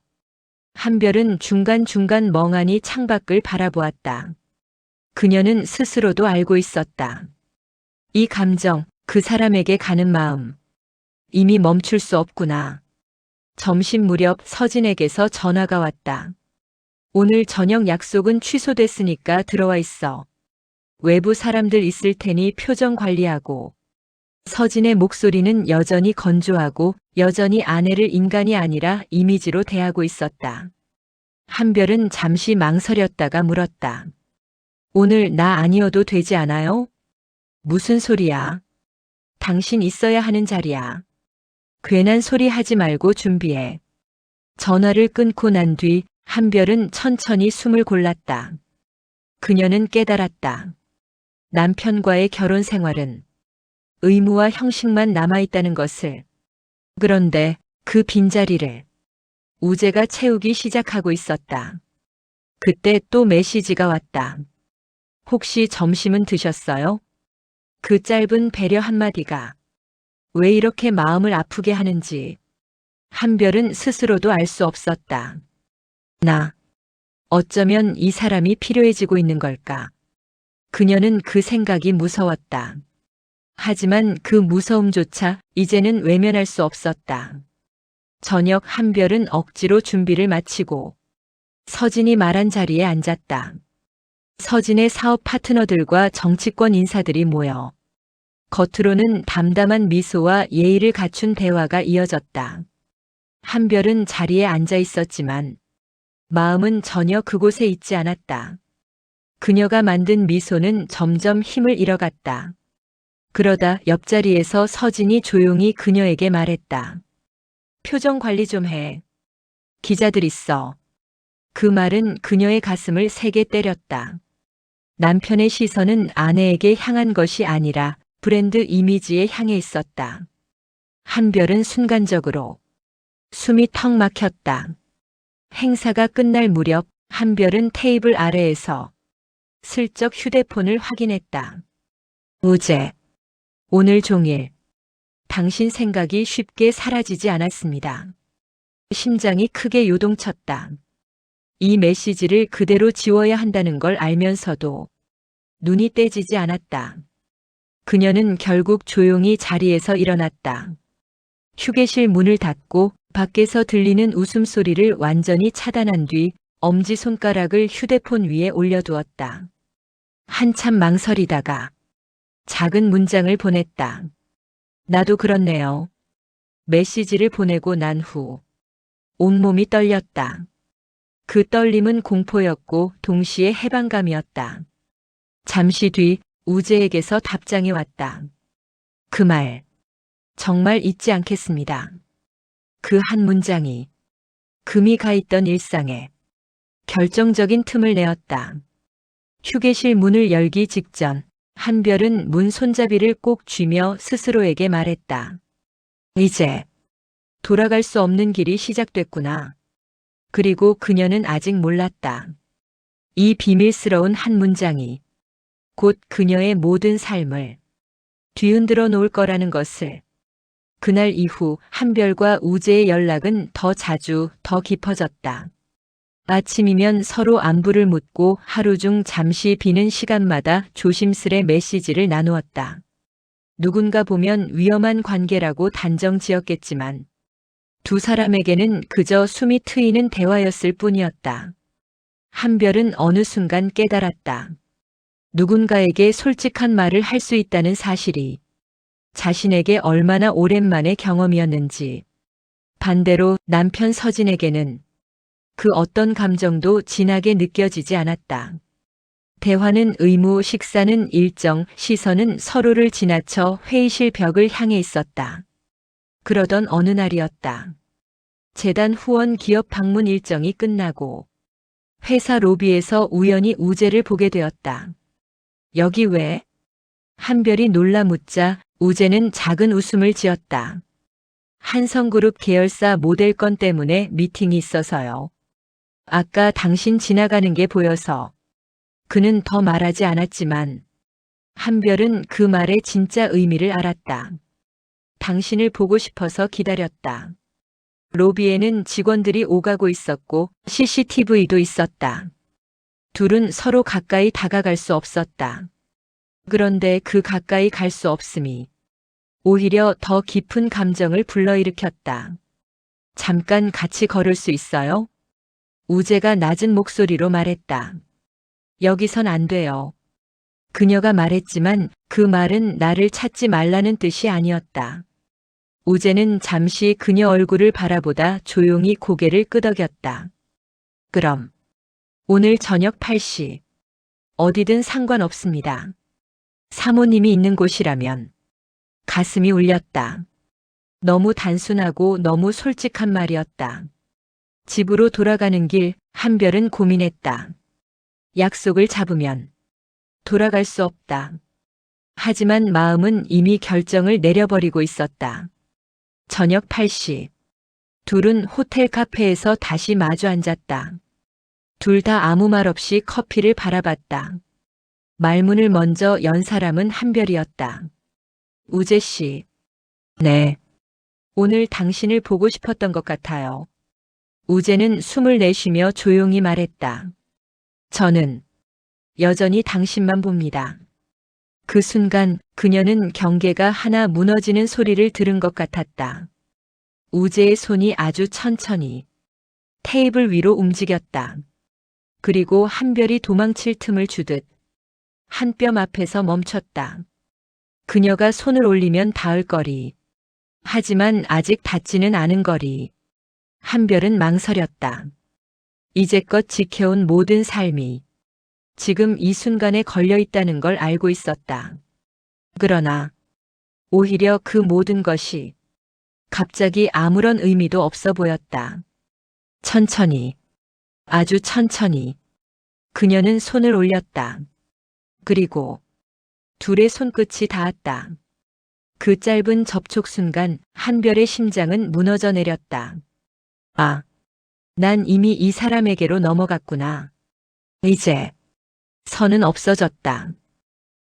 한별은 중간중간 멍하니 창밖을 바라보았다. 그녀는 스스로도 알고 있었다. 이 감정, 그 사람에게 가는 마음. 이미 멈출 수 없구나. 점심 무렵 서진에게서 전화가 왔다. 오늘 저녁 약속은 취소됐으니까 들어와 있어. 외부 사람들 있을 테니 표정 관리하고. 서진의 목소리는 여전히 건조하고 여전히 아내를 인간이 아니라 이미지로 대하고 있었다. 한별은 잠시 망설였다가 물었다. 오늘 나 아니어도 되지 않아요? 무슨 소리야? 당신 있어야 하는 자리야. 괜한 소리 하지 말고 준비해. 전화를 끊고 난 뒤 한별은 천천히 숨을 골랐다. 그녀는 깨달았다. 남편과의 결혼 생활은 의무와 형식만 남아있다는 것을. 그런데 그 빈자리를 우재가 채우기 시작하고 있었다. 그때 또 메시지가 왔다. 혹시 점심은 드셨어요? 그 짧은 배려 한마디가 왜 이렇게 마음을 아프게 하는지 한별은 스스로도 알 수 없었다. 어쩌면 이 사람이 필요해지고 있는 걸까? 그녀는 그 생각이 무서웠다. 하지만 그 무서움조차 이제는 외면할 수 없었다. 저녁 한별은 억지로 준비를 마치고 서진이 말한 자리에 앉았다. 서진의 사업 파트너들과 정치권 인사들이 모여 겉으로는 담담한 미소와 예의를 갖춘 대화가 이어졌다. 한별은 자리에 앉아 있었지만 마음은 전혀 그곳에 있지 않았다. 그녀가 만든 미소는 점점 힘을 잃어갔다. 그러다 옆자리에서 서진이 조용히 그녀에게 말했다. 표정 관리 좀 해. 기자들 있어. 그 말은 그녀의 가슴을 세게 때렸다. 남편의 시선은 아내에게 향한 것이 아니라 브랜드 이미지에 향해 있었다. 한별은 순간적으로 숨이 턱 막혔다. 행사가 끝날 무렵 한별은 테이블 아래에서 슬쩍 휴대폰을 확인했다. 우재. 오늘 종일 당신 생각이 쉽게 사라지지 않았습니다. 심장이 크게 요동쳤다. 이 메시지를 그대로 지워야 한다는 걸 알면서도 눈이 떼지지 않았다. 그녀는 결국 조용히 자리에서 일어났다. 휴게실 문을 닫고 밖에서 들리는 웃음소리를 완전히 차단한 뒤 엄지손가락을 휴대폰 위에 올려두었다. 한참 망설이다가 작은 문장을 보냈다. 나도 그렇네요. 메시지를 보내고 난 후 온몸이 떨렸다. 그 떨림은 공포였고 동시에 해방감이었다. 잠시 뒤 우재에게서 답장이 왔다. 그 말 정말 잊지 않겠습니다. 그 한 문장이 금이 가 있던 일상에 결정적인 틈을 내었다. 휴게실 문을 열기 직전 한별은 문 손잡이를 꼭 쥐며 스스로에게 말했다. 이제 돌아갈 수 없는 길이 시작됐구나. 그리고 그녀는 아직 몰랐다. 이 비밀스러운 한 문장이 곧 그녀의 모든 삶을 뒤흔들어 놓을 거라는 것을. 그날 이후 한별과 우재의 연락은 더 자주, 더 깊어졌다. 아침이면 서로 안부를 묻고 하루 중 잠시 비는 시간마다 조심스레 메시지를 나누었다. 누군가 보면 위험한 관계라고 단정 지었겠지만 두 사람에게는 그저 숨이 트이는 대화였을 뿐이었다. 한별은 어느 순간 깨달았다. 누군가에게 솔직한 말을 할 수 있다는 사실이 자신에게 얼마나 오랜만의 경험이었는지. 반대로 남편 서진에게는 그 어떤 감정도 진하게 느껴지지 않았다. 대화는 의무, 식사는 일정, 시선은 서로를 지나쳐 회의실 벽을 향해 있었다. 그러던 어느 날이었다. 재단 후원 기업 방문 일정이 끝나고 회사 로비에서 우연히 우재를 보게 되었다. 여기 왜? 한별이 놀라 묻자 우재는 작은 웃음을 지었다. 한성그룹 계열사 모델 건 때문에 미팅이 있어서요. 아까 당신 지나가는 게 보여서. 그는 더 말하지 않았지만 한별은 그 말의 진짜 의미를 알았다. 당신을 보고 싶어서 기다렸다. 로비에는 직원들이 오가고 있었고 CCTV도 있었다. 둘은 서로 가까이 다가갈 수 없었다. 그런데 그 가까이 갈 수 없음이 오히려 더 깊은 감정을 불러일으켰다. 잠깐 같이 걸을 수 있어요? 우재가 낮은 목소리로 말했다. 여기선 안 돼요. 그녀가 말했지만 그 말은 나를 찾지 말라는 뜻이 아니었다. 우재는 잠시 그녀 얼굴을 바라보다 조용히 고개를 끄덕였다. 그럼 오늘 저녁 8시 어디든 상관없습니다. 사모님이 있는 곳이라면. 가슴이 울렸다. 너무 단순하고 너무 솔직한 말이었다. 집으로 돌아가는 길 한별은 고민했다. 약속을 잡으면 돌아갈 수 없다. 하지만 마음은 이미 결정을 내려버리고 있었다. 저녁 8시. 둘은 호텔 카페에서 다시 마주 앉았다. 둘 다 아무 말 없이 커피를 바라봤다. 말문을 먼저 연 사람은 한별이었다. 우재 씨. 네. 오늘 당신을 보고 싶었던 것 같아요. 우재는 숨을 내쉬며 조용히 말했다. 저는 여전히 당신만 봅니다. 그 순간 그녀는 경계가 하나 무너지는 소리를 들은 것 같았다. 우재의 손이 아주 천천히 테이블 위로 움직였다. 그리고 한별이 도망칠 틈을 주듯 한 뼘 앞에서 멈췄다. 그녀가 손을 올리면 닿을 거리. 하지만 아직 닿지는 않은 거리. 한별은 망설였다. 이제껏 지켜온 모든 삶이 지금 이 순간에 걸려 있다는 걸 알고 있었다. 그러나 오히려 그 모든 것이 갑자기 아무런 의미도 없어 보였다. 천천히, 아주 천천히 그녀는 손을 올렸다. 그리고 둘의 손끝이 닿았다. 그 짧은 접촉 순간 한별의 심장은 무너져 내렸다. 아, 난 이미 이 사람에게로 넘어갔구나. 이제 선은 없어졌다.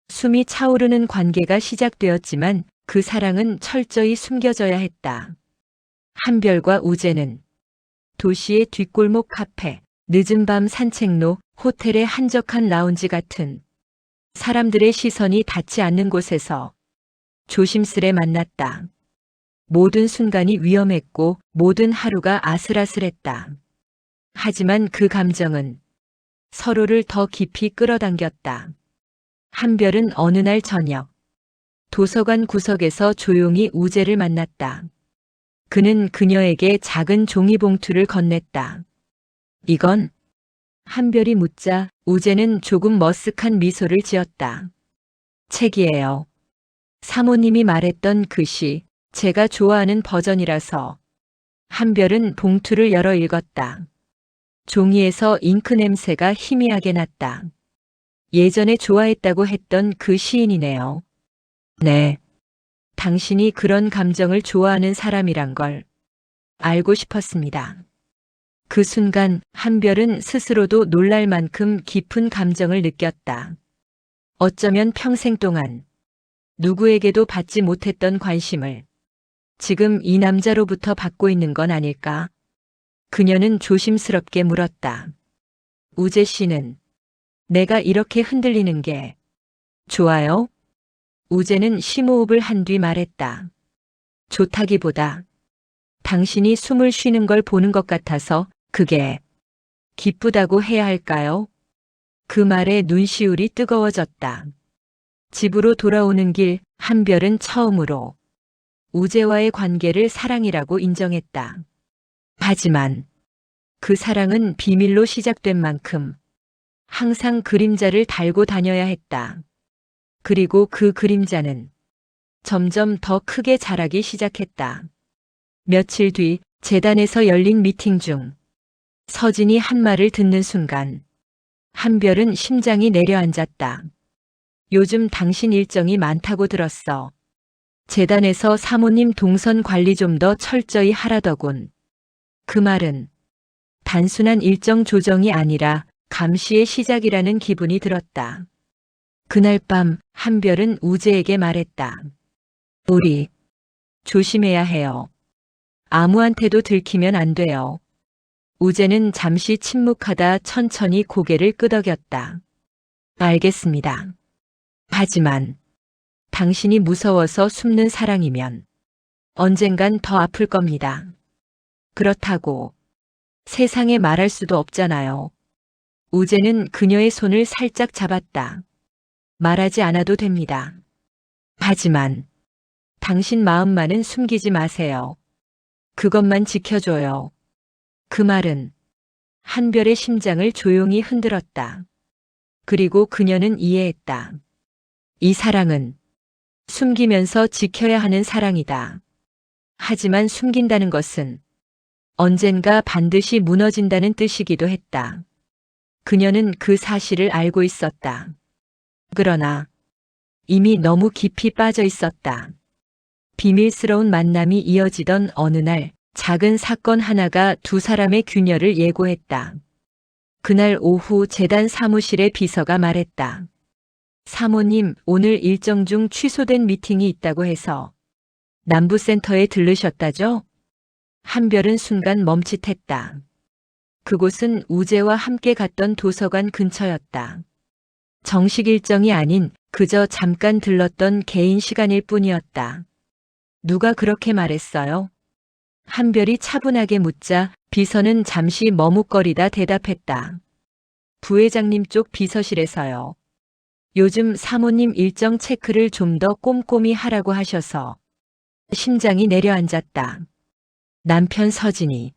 숨이 차오르는 관계가 시작되었지만 그 사랑은 철저히 숨겨져야 했다. 한별과 우재는 도시의 뒷골목 카페, 늦은 밤 산책로, 호텔의 한적한 라운지 같은 사람들의 시선이 닿지 않는 곳에서 조심스레 만났다. 모든 순간이 위험했고 모든 하루가 아슬아슬했다. 하지만 그 감정은 서로를 더 깊이 끌어당겼다. 한별은 어느 날 저녁 도서관 구석에서 조용히 우재를 만났다. 그는 그녀에게 작은 종이봉투를 건넸다. 이건? 한별이 묻자 우재는 조금 머쓱한 미소를 지었다. 책이에요. 사모님이 말했던 그 시, 제가 좋아하는 버전이라서. 한별은 봉투를 열어 읽었다. 종이에서 잉크 냄새가 희미하게 났다. 예전에 좋아했다고 했던 그 시인이네요. 네. 당신이 그런 감정을 좋아하는 사람이란 걸 알고 싶었습니다. 그 순간 한별은 스스로도 놀랄 만큼 깊은 감정을 느꼈다. 어쩌면 평생 동안 누구에게도 받지 못했던 관심을 지금 이 남자로부터 받고 있는 건 아닐까? 그녀는 조심스럽게 물었다. 우재 씨는 내가 이렇게 흔들리는 게 좋아요? 우재는 심호흡을 한 뒤 말했다. 좋다기보다 당신이 숨을 쉬는 걸 보는 것 같아서 그게 기쁘다고 해야 할까요? 그 말에 눈시울이 뜨거워졌다. 집으로 돌아오는 길 한별은 처음으로 우재와의 관계를 사랑이라고 인정했다. 하지만 그 사랑은 비밀로 시작된 만큼 항상 그림자를 달고 다녀야 했다. 그리고 그 그림자는 점점 더 크게 자라기 시작했다. 며칠 뒤 재단에서 열린 미팅 중 서진이 한 말을 듣는 순간 한별은 심장이 내려앉았다. 요즘 당신 일정이 많다고 들었어. 재단에서 사모님 동선 관리 좀 더 철저히 하라더군. 그 말은 단순한 일정 조정이 아니라 감시의 시작이라는 기분이 들었다. 그날 밤 한별은 우재에게 말했다. 우리 조심해야 해요. 아무한테도 들키면 안 돼요. 우재는 잠시 침묵하다 천천히 고개를 끄덕였다. 알겠습니다. 하지만 당신이 무서워서 숨는 사랑이면 언젠간 더 아플 겁니다. 그렇다고 세상에 말할 수도 없잖아요. 우재는 그녀의 손을 살짝 잡았다. 말하지 않아도 됩니다. 하지만 당신 마음만은 숨기지 마세요. 그것만 지켜줘요. 그 말은 한별의 심장을 조용히 흔들었다. 그리고 그녀는 이해했다. 이 사랑은 숨기면서 지켜야 하는 사랑이다. 하지만 숨긴다는 것은 언젠가 반드시 무너진다는 뜻이기도 했다. 그녀는 그 사실을 알고 있었다. 그러나 이미 너무 깊이 빠져 있었다. 비밀스러운 만남이 이어지던 어느 날 작은 사건 하나가 두 사람의 균열을 예고했다. 그날 오후 재단 사무실의 비서가 말했다. 사모님, 오늘 일정 중 취소된 미팅이 있다고 해서 남부센터에 들르셨다죠? 한별은 순간 멈칫했다. 그곳은 우재와 함께 갔던 도서관 근처였다. 정식 일정이 아닌 그저 잠깐 들렀던 개인 시간일 뿐이었다. 누가 그렇게 말했어요? 한별이 차분하게 묻자 비서는 잠시 머뭇거리다 대답했다. 부회장님 쪽 비서실에서요. 요즘 사모님 일정 체크를 좀 더 꼼꼼히 하라고 하셔서. 심장이 내려앉았다. 남편 서진이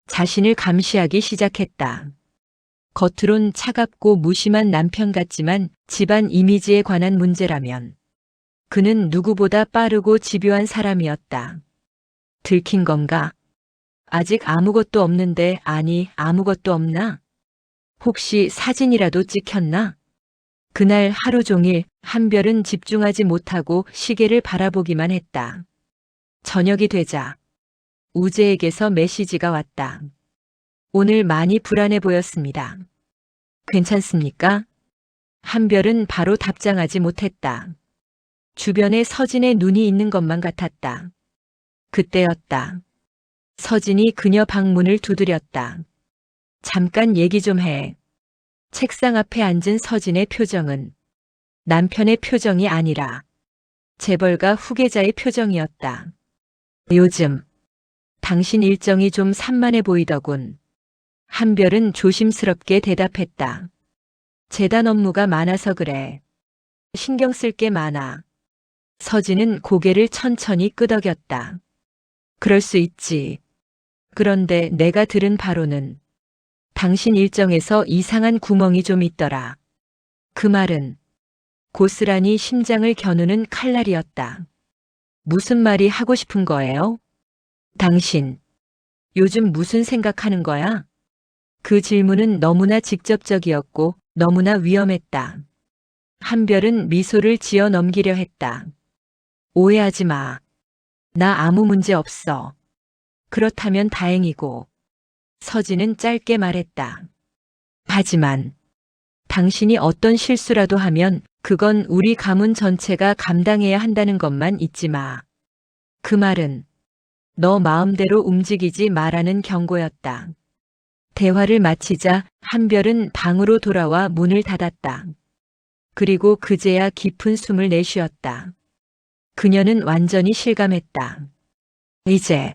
자신을 감시하기 시작했다. 겉으론 차갑고 무심한 남편 같지만 집안 이미지에 관한 문제라면 그는 누구보다 빠르고 집요한 사람이었다. 들킨 건가? 아직 아무것도 없는데 아니 아무것도 없나? 혹시 사진이라도 찍혔나? 그날 하루 종일 한별은 집중하지 못하고 시계를 바라보기만 했다. 저녁이 되자 우재에게서 메시지가 왔다. 오늘 많이 불안해 보였습니다. 괜찮습니까? 한별은 바로 답장하지 못했다. 주변에 서진의 눈이 있는 것만 같았다. 그때였다. 서진이 그녀 방문을 두드렸다. 잠깐 얘기 좀 해. 책상 앞에 앉은 서진의 표정은 남편의 표정이 아니라 재벌가 후계자의 표정이었다. 요즘 당신 일정이 좀 산만해 보이더군. 한별은 조심스럽게 대답했다. 재단 업무가 많아서 그래. 신경 쓸 게 많아. 서진은 고개를 천천히 끄덕였다. 그럴 수 있지. 그런데 내가 들은 바로는 당신 일정에서 이상한 구멍이 좀 있더라. 그 말은 고스란히 심장을 겨누는 칼날이었다. 무슨 말이 하고 싶은 거예요? 당신, 요즘 무슨 생각하는 거야? 그 질문은 너무나 직접적이었고 너무나 위험했다. 한별은 미소를 지어 넘기려 했다. 오해하지 마. 나 아무 문제 없어. 그렇다면 다행이고. 서진은 짧게 말했다. 하지만 당신이 어떤 실수라도 하면 그건 우리 가문 전체가 감당해야 한다는 것만 잊지 마. 그 말은 너 마음대로 움직이지 마라는 경고였다. 대화를 마치자 한별은 방으로 돌아와 문을 닫았다. 그리고 그제야 깊은 숨을 내쉬었다. 그녀는 완전히 실감했다. 이제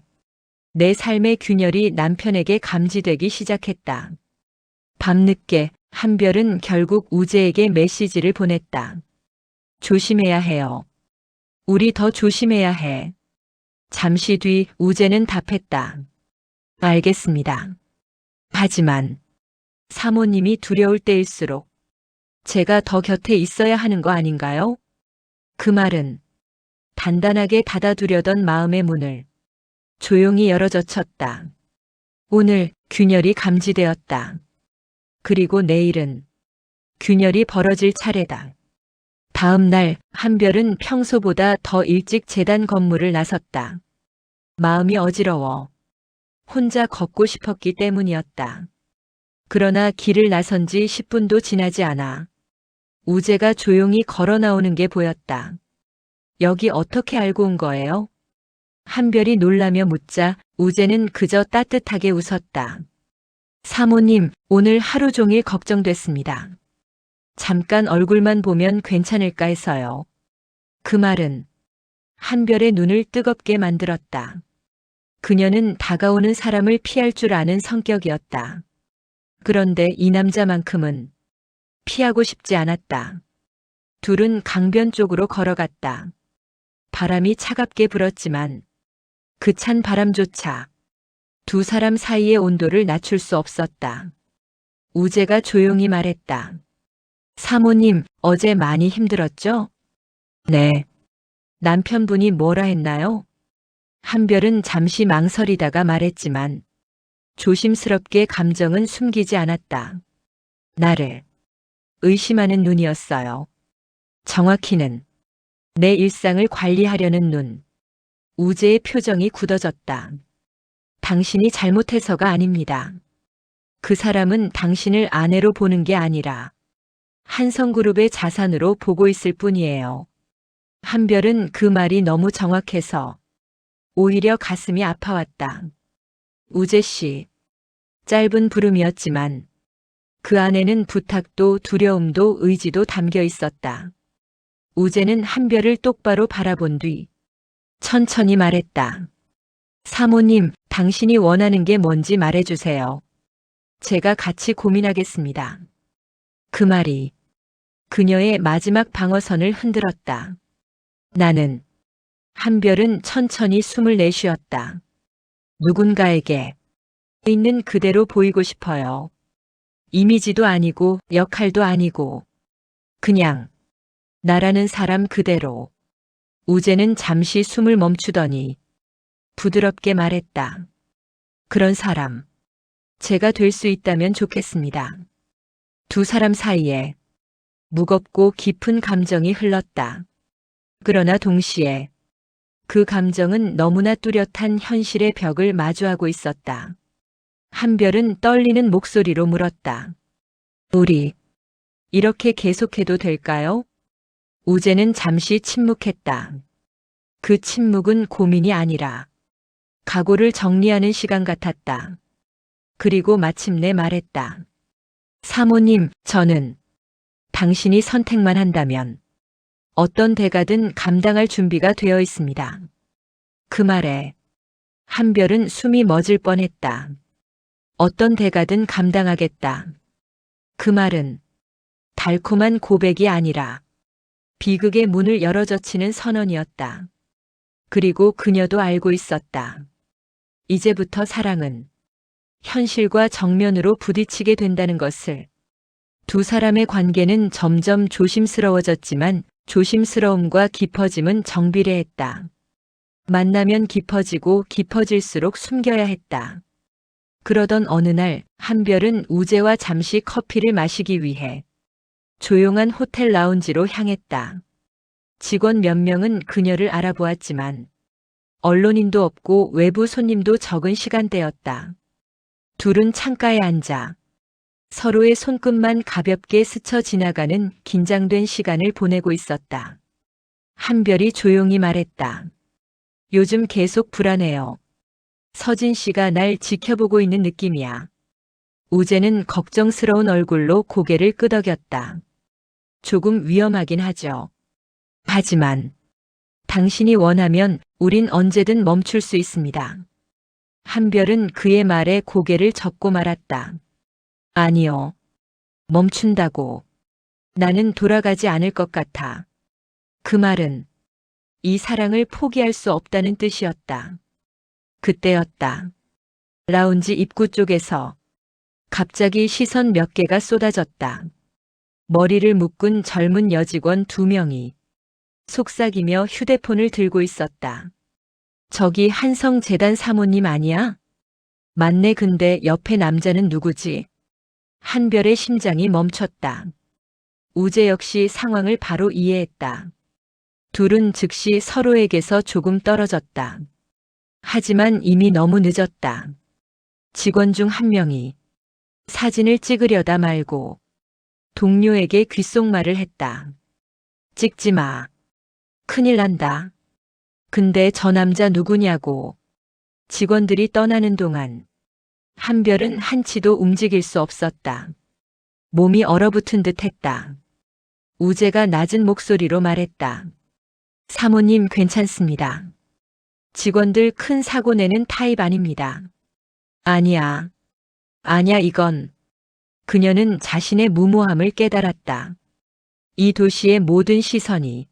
내 삶의 균열이 남편에게 감지되기 시작했다. 밤늦게 한별은 결국 우재에게 메시지를 보냈다. 조심해야 해요. 우리 더 조심해야 해. 잠시 뒤 우재는 답했다. 알겠습니다. 하지만 사모님이 두려울 때일수록 제가 더 곁에 있어야 하는 거 아닌가요? 그 말은 단단하게 닫아두려던 마음의 문을 조용히 열어젖혔다. 오늘 균열이 감지되었다. 그리고 내일은 균열이 벌어질 차례다. 다음 날 한별은 평소보다 더 일찍 재단 건물을 나섰다. 마음이 어지러워 혼자 걷고 싶었기 때문이었다. 그러나 길을 나선 지 10분도 지나지 않아 우재가 조용히 걸어 나오는 게 보였다. 여기 어떻게 알고 온 거예요? 한별이 놀라며 묻자 우재는 그저 따뜻하게 웃었다. 사모님, 오늘 하루 종일 걱정됐습니다. 잠깐 얼굴만 보면 괜찮을까 해서요. 그 말은 한별의 눈을 뜨겁게 만들었다. 그녀는 다가오는 사람을 피할 줄 아는 성격이었다. 그런데 이 남자만큼은 피하고 싶지 않았다. 둘은 강변 쪽으로 걸어갔다. 바람이 차갑게 불었지만 그 찬 바람조차 두 사람 사이의 온도를 낮출 수 없었다. 우재가 조용히 말했다. 사모님, 어제 많이 힘들었죠? 네. 남편분이 뭐라 했나요? 한별은 잠시 망설이다가 말했지만 조심스럽게 감정은 숨기지 않았다. 나를 의심하는 눈이었어요. 정확히는 내 일상을 관리하려는 눈. 우재의 표정이 굳어졌다. 당신이 잘못해서가 아닙니다. 그 사람은 당신을 아내로 보는 게 아니라 한성그룹의 자산으로 보고 있을 뿐이에요. 한별은 그 말이 너무 정확해서 오히려 가슴이 아파왔다. 우재 씨. 짧은 부름이었지만 그 안에는 부탁도 두려움도 의지도 담겨 있었다. 우재는 한별을 똑바로 바라본 뒤 천천히 말했다. 사모님, 당신이 원하는 게 뭔지 말해주세요. 제가 같이 고민하겠습니다. 그 말이 그녀의 마지막 방어선을 흔들었다. 나는 한별은 천천히 숨을 내쉬었다. 누군가에게 있는 그대로 보이고 싶어요. 이미지도 아니고 역할도 아니고 그냥 나라는 사람 그대로. 우재는 잠시 숨을 멈추더니 부드럽게 말했다. 그런 사람, 제가 될 수 있다면 좋겠습니다. 두 사람 사이에 무겁고 깊은 감정이 흘렀다. 그러나 동시에 그 감정은 너무나 뚜렷한 현실의 벽을 마주하고 있었다. 한별은 떨리는 목소리로 물었다. 우리 이렇게 계속해도 될까요? 우재는 잠시 침묵했다. 그 침묵은 고민이 아니라 각오를 정리하는 시간 같았다. 그리고 마침내 말했다. 사모님, 저는 당신이 선택만 한다면 어떤 대가든 감당할 준비가 되어 있습니다. 그 말에 한별은 숨이 멎을 뻔했다. 어떤 대가든 감당하겠다. 그 말은 달콤한 고백이 아니라 비극의 문을 열어젖히는 선언이었다. 그리고 그녀도 알고 있었다. 이제부터 사랑은 현실과 정면으로 부딪히게 된다는 것을. 두 사람의 관계는 점점 조심스러워졌지만 조심스러움과 깊어짐은 정비례했다. 만나면 깊어지고 깊어질수록 숨겨야 했다. 그러던 어느 날 한별은 우재와 잠시 커피를 마시기 위해 조용한 호텔 라운지로 향했다. 직원 몇 명은 그녀를 알아보았지만 언론인도 없고 외부 손님도 적은 시간대였다. 둘은 창가에 앉아 서로의 손끝만 가볍게 스쳐 지나가는 긴장된 시간을 보내고 있었다. 한별이 조용히 말했다. 요즘 계속 불안해요. 서진 씨가 날 지켜보고 있는 느낌이야. 우재는 걱정스러운 얼굴로 고개를 끄덕였다. 조금 위험하긴 하죠. 하지만 당신이 원하면 우린 언제든 멈출 수 있습니다. 한별은 그의 말에 고개를 젓고 말았다. 아니요. 멈춘다고. 나는 돌아가지 않을 것 같아. 그 말은 이 사랑을 포기할 수 없다는 뜻이었다. 그때였다. 라운지 입구 쪽에서 갑자기 시선 몇 개가 쏟아졌다. 머리를 묶은 젊은 여직원 2명이 속삭이며 휴대폰을 들고 있었다. 저기 한성재단 사모님 아니야? 맞네. 근데 옆에 남자는 누구지? 한별의 심장이 멈췄다. 우재 역시 상황을 바로 이해했다. 둘은 즉시 서로에게서 조금 떨어졌다. 하지만 이미 너무 늦었다. 직원 중 한 명이 사진을 찍으려다 말고 동료에게 귓속말을 했다. 찍지 마. 큰일 난다. 근데 저 남자 누구냐고. 직원들이 떠나는 동안 한별은 한치도 움직일 수 없었다. 몸이 얼어붙은 듯 했다. 우재가 낮은 목소리로 말했다. 사모님 괜찮습니다. 직원들 큰 사고 내는 타입 아닙니다. 아니야. 아냐 이건. 그녀는 자신의 무모함을 깨달았다. 이 도시의 모든 시선이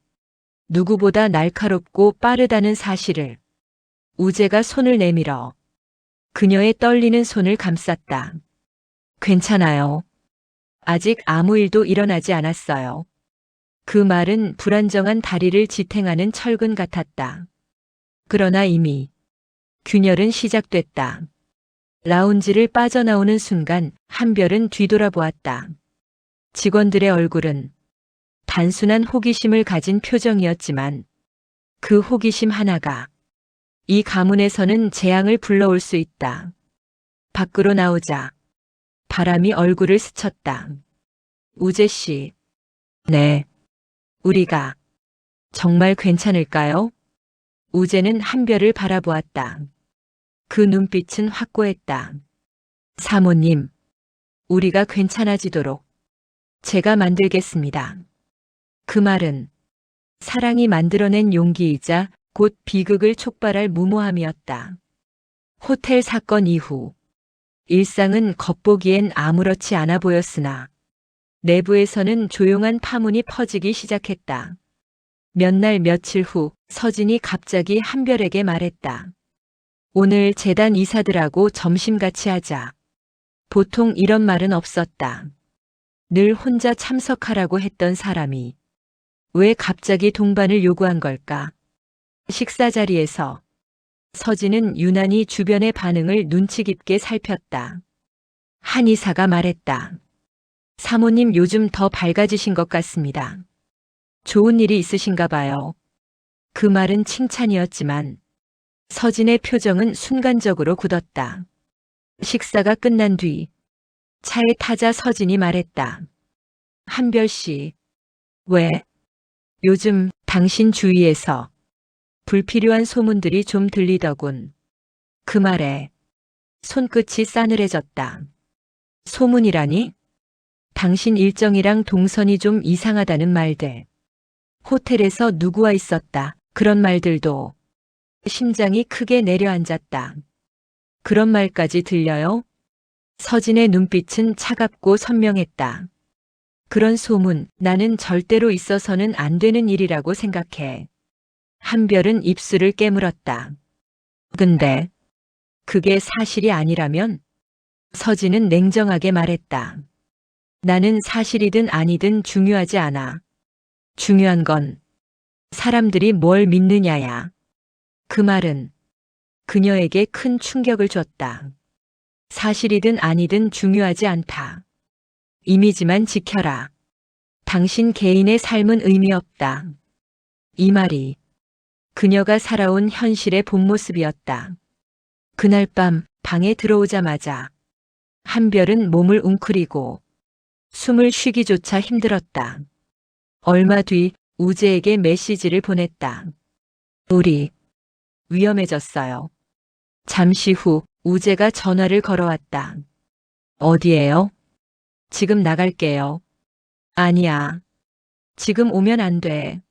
누구보다 날카롭고 빠르다는 사실을. 우재가 손을 내밀어 그녀의 떨리는 손을 감쌌다. 괜찮아요. 아직 아무 일도 일어나지 않았어요. 그 말은 불안정한 다리를 지탱하는 철근 같았다. 그러나 이미 균열은 시작됐다. 라운지를 빠져나오는 순간 한별은 뒤돌아보았다. 직원들의 얼굴은 단순한 호기심을 가진 표정이었지만 그 호기심 하나가 이 가문에서는 재앙을 불러올 수 있다. 밖으로 나오자 바람이 얼굴을 스쳤다. 우재 씨. 네. 우리가 정말 괜찮을까요? 우재는 한별을 바라보았다. 그 눈빛은 확고했다. 사모님, 우리가 괜찮아지도록 제가 만들겠습니다. 그 말은 사랑이 만들어낸 용기이자 곧 비극을 촉발할 무모함이었다. 호텔 사건 이후 일상은 겉보기엔 아무렇지 않아 보였으나 내부에서는 조용한 파문이 퍼지기 시작했다. 몇 날 며칠 후 서진이 갑자기 한별에게 말했다. 오늘 재단 이사들하고 점심 같이 하자. 보통 이런 말은 없었다. 늘 혼자 참석하라고 했던 사람이 왜 갑자기 동반을 요구한 걸까? 식사 자리에서 서진은 유난히 주변의 반응을 눈치 깊게 살폈다. 한 이사가 말했다. 사모님 요즘 더 밝아지신 것 같습니다. 좋은 일이 있으신가 봐요. 그 말은 칭찬이었지만 서진의 표정은 순간적으로 굳었다. 식사가 끝난 뒤 차에 타자 서진이 말했다. 한별 씨, 왜? 요즘 당신 주위에서 불필요한 소문들이 좀 들리더군. 그 말에 손끝이 싸늘해졌다. 소문이라니? 당신 일정이랑 동선이 좀 이상하다는 말들. 호텔에서 누구와 있었다. 그런 말들도. 심장이 크게 내려앉았다. 그런 말까지 들려요? 서진의 눈빛은 차갑고 선명했다. 그런 소문, 나는 절대로 있어서는 안 되는 일이라고 생각해. 한별은 입술을 깨물었다. 근데 그게 사실이 아니라면? 서진은 냉정하게 말했다. 나는 사실이든 아니든 중요하지 않아. 중요한 건 사람들이 뭘 믿느냐야. 그 말은 그녀에게 큰 충격을 줬다. 사실이든 아니든 중요하지 않다. 이미지만 지켜라. 당신 개인의 삶은 의미 없다. 이 말이 그녀가 살아온 현실의 본 모습이었다. 그날 밤 방에 들어오자마자 한별은 몸을 웅크리고 숨을 쉬기조차 힘들었다. 얼마 뒤 우재에게 메시지를 보냈다. 우리 위험해졌어요. 잠시 후 우재가 전화를 걸어왔다. 어디에요? 지금 나갈게요. 아니야. 지금 오면 안 돼.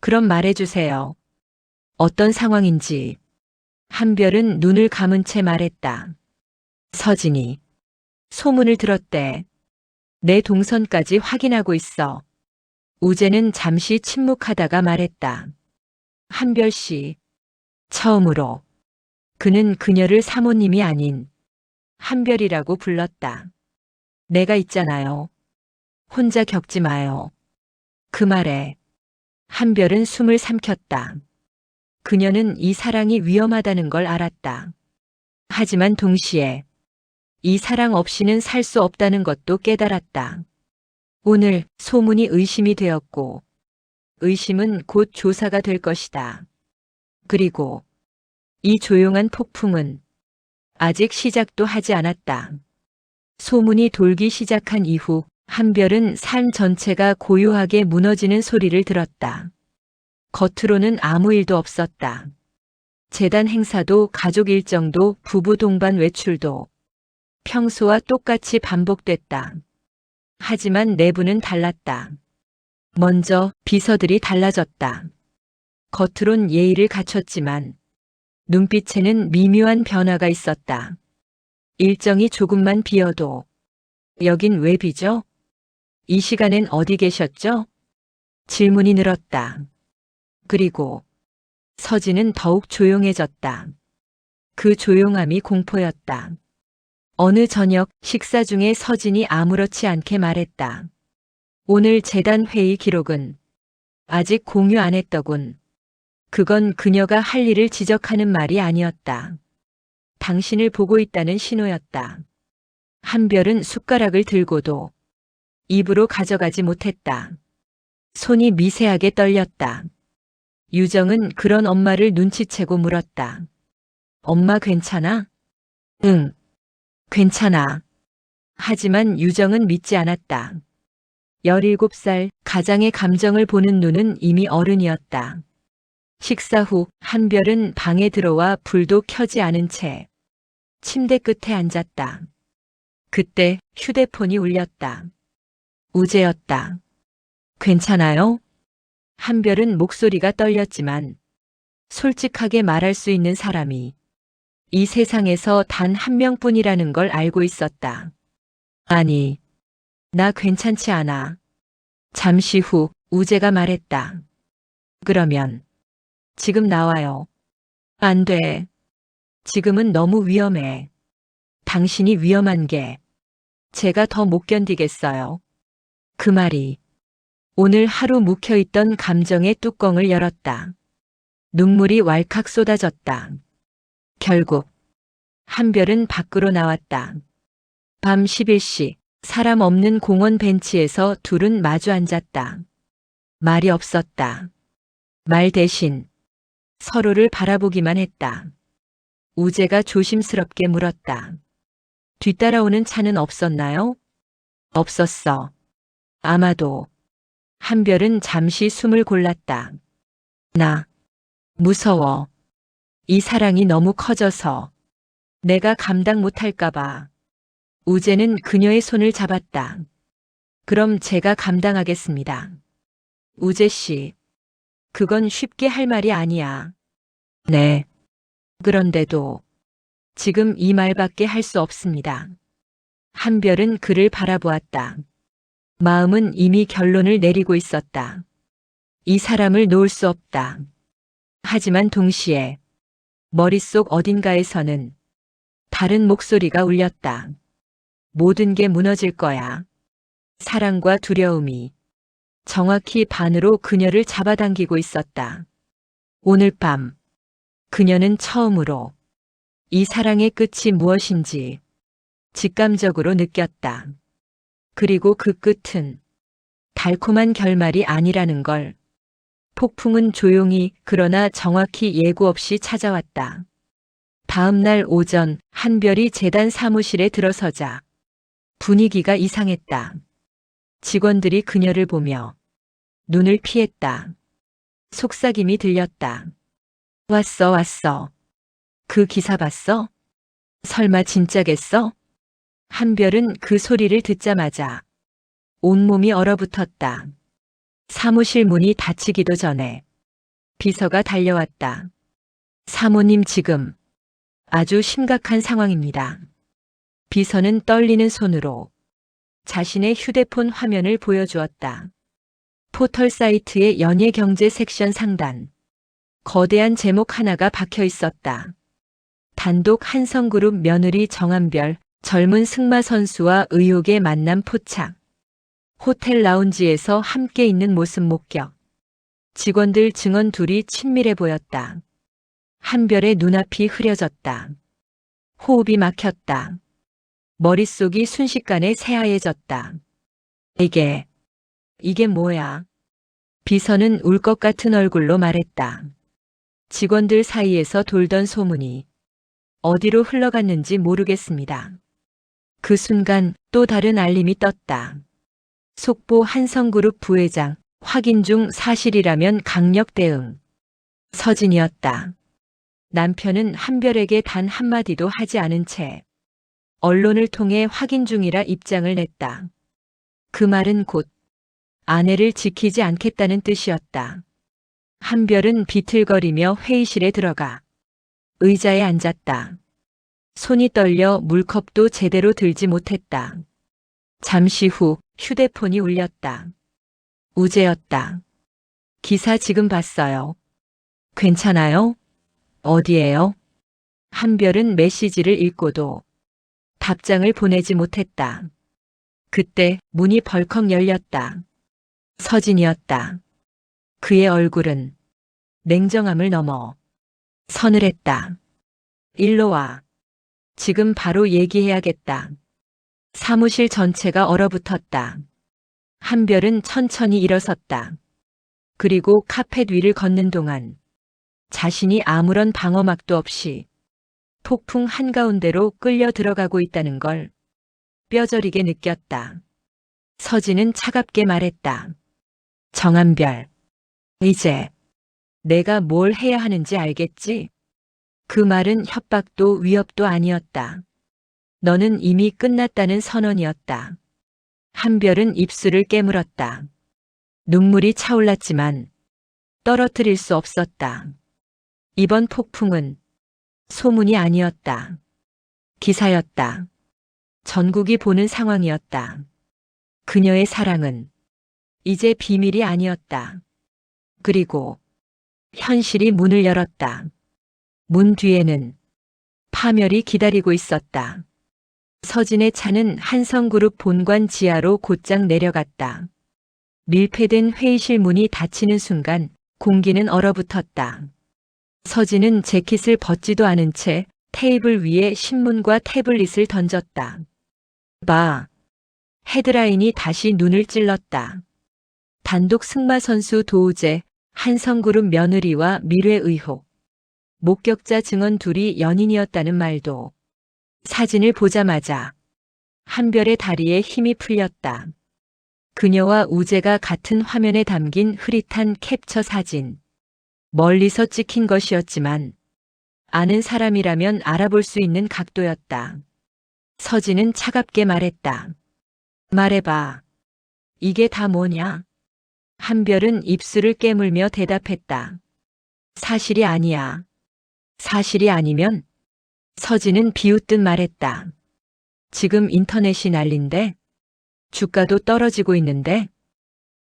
그럼 말해주세요. 어떤 상황인지. 한별은 눈을 감은 채 말했다. 서진이 소문을 들었대. 내 동선까지 확인하고 있어. 우재는 잠시 침묵하다가 말했다. 한별 씨. 처음으로 그는 그녀를 사모님이 아닌 한별이라고 불렀다. 내가 있잖아요. 혼자 겪지 마요. 그 말에 한별은 숨을 삼켰다. 그녀는 이 사랑이 위험하다는 걸 알았다. 하지만 동시에 이 사랑 없이는 살 수 없다는 것도 깨달았다. 오늘 소문이 의심이 되었고 의심은 곧 조사가 될 것이다. 그리고 이 조용한 폭풍은 아직 시작도 하지 않았다. 소문이 돌기 시작한 이후 한별은 삶 전체가 고요하게 무너지는 소리를 들었다. 겉으로는 아무 일도 없었다. 재단 행사도 가족 일정도 부부 동반 외출도 평소와 똑같이 반복됐다. 하지만 내부는 달랐다. 먼저 비서들이 달라졌다. 겉으론 예의를 갖췄지만 눈빛에는 미묘한 변화가 있었다. 일정이 조금만 비어도 여긴 왜 비죠? 이 시간엔 어디 계셨죠? 질문이 늘었다. 그리고 서진은 더욱 조용해졌다. 그 조용함이 공포였다. 어느 저녁 식사 중에 서진이 아무렇지 않게 말했다. 오늘 재단 회의 기록은 아직 공유 안 했더군. 그건 그녀가 할 일을 지적하는 말이 아니었다. 당신을 보고 있다는 신호였다. 한별은 숟가락을 들고도 입으로 가져가지 못했다. 손이 미세하게 떨렸다. 유정은 그런 엄마를 눈치채고 물었다. 엄마 괜찮아? 응, 괜찮아. 하지만 유정은 믿지 않았다. 17살 가장의 감정을 보는 눈은 이미 어른이었다. 식사 후 한별은 방에 들어와 불도 켜지 않은 채 침대 끝에 앉았다. 그때 휴대폰이 울렸다. 우재였다. 괜찮아요? 한별은 목소리가 떨렸지만 솔직하게 말할 수 있는 사람이 이 세상에서 단 한 명뿐이라는 걸 알고 있었다. 아니, 나 괜찮지 않아. 잠시 후 우재가 말했다. 그러면 지금 나와요. 안 돼. 지금은 너무 위험해. 당신이 위험한 게 제가 더 못 견디겠어요. 그 말이 오늘 하루 묵혀있던 감정의 뚜껑을 열었다. 눈물이 왈칵 쏟아졌다. 결국 한별은 밖으로 나왔다. 밤 11시 사람 없는 공원 벤치에서 둘은 마주 앉았다. 말이 없었다. 말 대신 서로를 바라보기만 했다. 우재가 조심스럽게 물었다. 뒤따라오는 차는 없었나요? 없었어. 아마도. 한별은 잠시 숨을 골랐다. 나 무서워. 이 사랑이 너무 커져서 내가 감당 못할까봐. 우재는 그녀의 손을 잡았다. 그럼 제가 감당하겠습니다. 우재 씨, 그건 쉽게 할 말이 아니야. 네. 그런데도 지금 이 말밖에 할 수 없습니다. 한별은 그를 바라보았다. 마음은 이미 결론을 내리고 있었다. 이 사람을 놓을 수 없다. 하지만 동시에 머릿속 어딘가에서는 다른 목소리가 울렸다. 모든 게 무너질 거야. 사랑과 두려움이 정확히 반으로 그녀를 잡아당기고 있었다. 오늘 밤 그녀는 처음으로 이 사랑의 끝이 무엇인지 직감적으로 느꼈다. 그리고 그 끝은 달콤한 결말이 아니라는 걸. 폭풍은 조용히 그러나 정확히 예고 없이 찾아왔다. 다음 날 오전 한별이 재단 사무실에 들어서자 분위기가 이상했다. 직원들이 그녀를 보며 눈을 피했다. 속삭임이 들렸다. 왔어. 그 기사 봤어? 설마 진짜겠어? 한별은 그 소리를 듣자마자 온몸이 얼어붙었다. 사무실 문이 닫히기도 전에 비서가 달려왔다. 사모님 지금 아주 심각한 상황입니다. 비서는 떨리는 손으로 자신의 휴대폰 화면을 보여주었다. 포털 사이트의 연예경제 섹션 상단. 거대한 제목 하나가 박혀 있었다. 단독 한성그룹 며느리 정한별, 젊은 승마 선수와 의혹의 만남 포착. 호텔 라운지에서 함께 있는 모습 목격. 직원들 증언 둘이 친밀해 보였다. 한별의 눈앞이 흐려졌다. 호흡이 막혔다. 머릿속이 순식간에 새하얘졌다. 이게 뭐야? 비서는 울 것 같은 얼굴로 말했다. 직원들 사이에서 돌던 소문이 어디로 흘러갔는지 모르겠습니다. 그 순간 또 다른 알림이 떴다. 속보 한성그룹 부회장, 확인 중 사실이라면 강력 대응. 서진이었다. 남편은 한별에게 단 한마디도 하지 않은 채 언론을 통해 확인 중이라 입장을 냈다. 그 말은 곧 아내를 지키지 않겠다는 뜻이었다. 한별은 비틀거리며 회의실에 들어가 의자에 앉았다. 손이 떨려 물컵도 제대로 들지 못했다. 잠시 후 휴대폰이 울렸다. 우재였다. 기사 지금 봤어요. 괜찮아요? 어디에요? 한별은 메시지를 읽고도 답장을 보내지 못했다. 그때 문이 벌컥 열렸다. 서진이었다. 그의 얼굴은 냉정함을 넘어 서늘했다. 일로 와. 지금 바로 얘기해야겠다. 사무실 전체가 얼어붙었다. 한별은 천천히 일어섰다. 그리고 카펫 위를 걷는 동안 자신이 아무런 방어막도 없이 폭풍 한가운데로 끌려 들어가고 있다는 걸 뼈저리게 느꼈다. 서진은 차갑게 말했다. 정한별, 이제 내가 뭘 해야 하는지 알겠지? 그 말은 협박도 위협도 아니었다. 너는 이미 끝났다는 선언이었다. 한별은 입술을 깨물었다. 눈물이 차올랐지만 떨어뜨릴 수 없었다. 이번 폭풍은 소문이 아니었다. 기사였다. 전국이 보는 상황이었다. 그녀의 사랑은 이제 비밀이 아니었다. 그리고 현실이 문을 열었다. 문 뒤에는 파멸이 기다리고 있었다. 서진의 차는 한성그룹 본관 지하로 곧장 내려갔다. 밀폐된 회의실 문이 닫히는 순간 공기는 얼어붙었다. 서진은 재킷을 벗지도 않은 채 테이블 위에 신문과 태블릿을 던졌다. 봐. 헤드라인이 다시 눈을 찔렀다. 단독 승마 선수 도우재, 한성그룹 며느리와 밀회 의혹. 목격자 증언 둘이 연인이었다는 말도. 사진을 보자마자 한별의 다리에 힘이 풀렸다. 그녀와 우재가 같은 화면에 담긴 흐릿한 캡처 사진. 멀리서 찍힌 것이었지만 아는 사람이라면 알아볼 수 있는 각도였다. 서진은 차갑게 말했다. 말해봐. 이게 다 뭐냐? 한별은 입술을 깨물며 대답했다. 사실이 아니야. 사실이 아니면? 서진은 비웃듯 말했다. 지금 인터넷이 난린데? 주가도 떨어지고 있는데?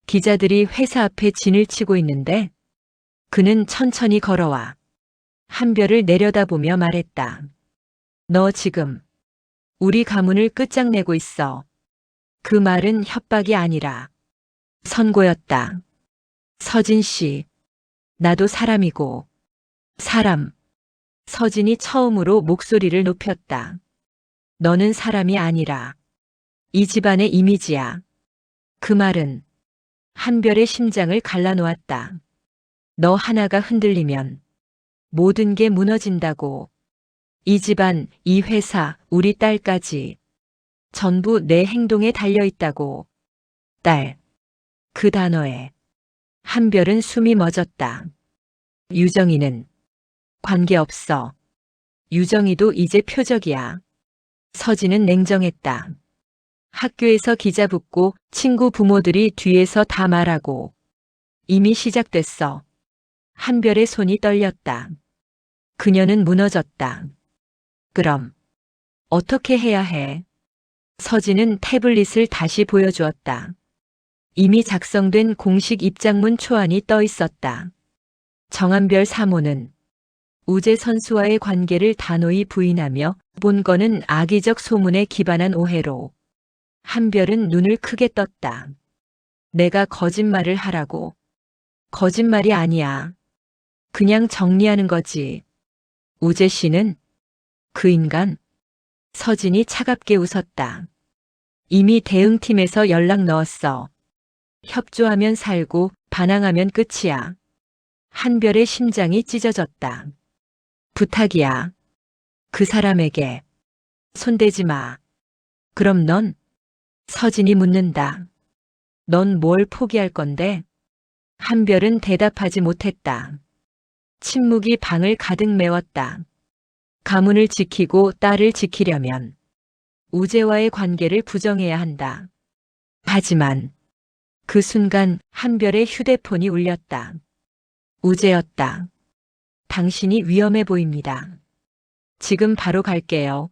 기자들이 회사 앞에 진을 치고 있는데? 그는 천천히 걸어와 한별을 내려다보며 말했다. 너 지금 우리 가문을 끝장내고 있어. 그 말은 협박이 아니라 선고였다. 서진 씨, 나도 사람이고 사람. 서진이 처음으로 목소리를 높였다. 너는 사람이 아니라 이 집안의 이미지야. 그 말은 한별의 심장을 갈라놓았다. 너 하나가 흔들리면 모든 게 무너진다고. 이 집안, 이 회사, 우리 딸까지 전부 내 행동에 달려있다고. 딸. 그 단어에 한별은 숨이 멎었다. 유정이는 관계없어. 유정이도 이제 표적이야. 서진은 냉정했다. 학교에서 기자 붙고 친구 부모들이 뒤에서 다 말하고 이미 시작됐어. 한별의 손이 떨렸다. 그녀는 무너졌다. 그럼 어떻게 해야 해? 서진은 태블릿을 다시 보여주었다. 이미 작성된 공식 입장문 초안이 떠 있었다. 정한별 사모는 우재 선수와의 관계를 단호히 부인하며 본 거는 악의적 소문에 기반한 오해로. 한별은 눈을 크게 떴다. 내가 거짓말을 하라고. 거짓말이 아니야. 그냥 정리하는 거지. 우재 씨는 그 인간. 서진이 차갑게 웃었다. 이미 대응팀에서 연락 넣었어. 협조하면 살고 반항하면 끝이야. 한별의 심장이 찢어졌다. 부탁이야. 그 사람에게 손대지 마. 그럼 넌? 서진이 묻는다. 넌 뭘 포기할 건데? 한별은 대답하지 못했다. 침묵이 방을 가득 메웠다. 가문을 지키고 딸을 지키려면 우재와의 관계를 부정해야 한다. 하지만 그 순간 한별의 휴대폰이 울렸다. 우재였다. 당신이 위험해 보입니다. 지금 바로 갈게요.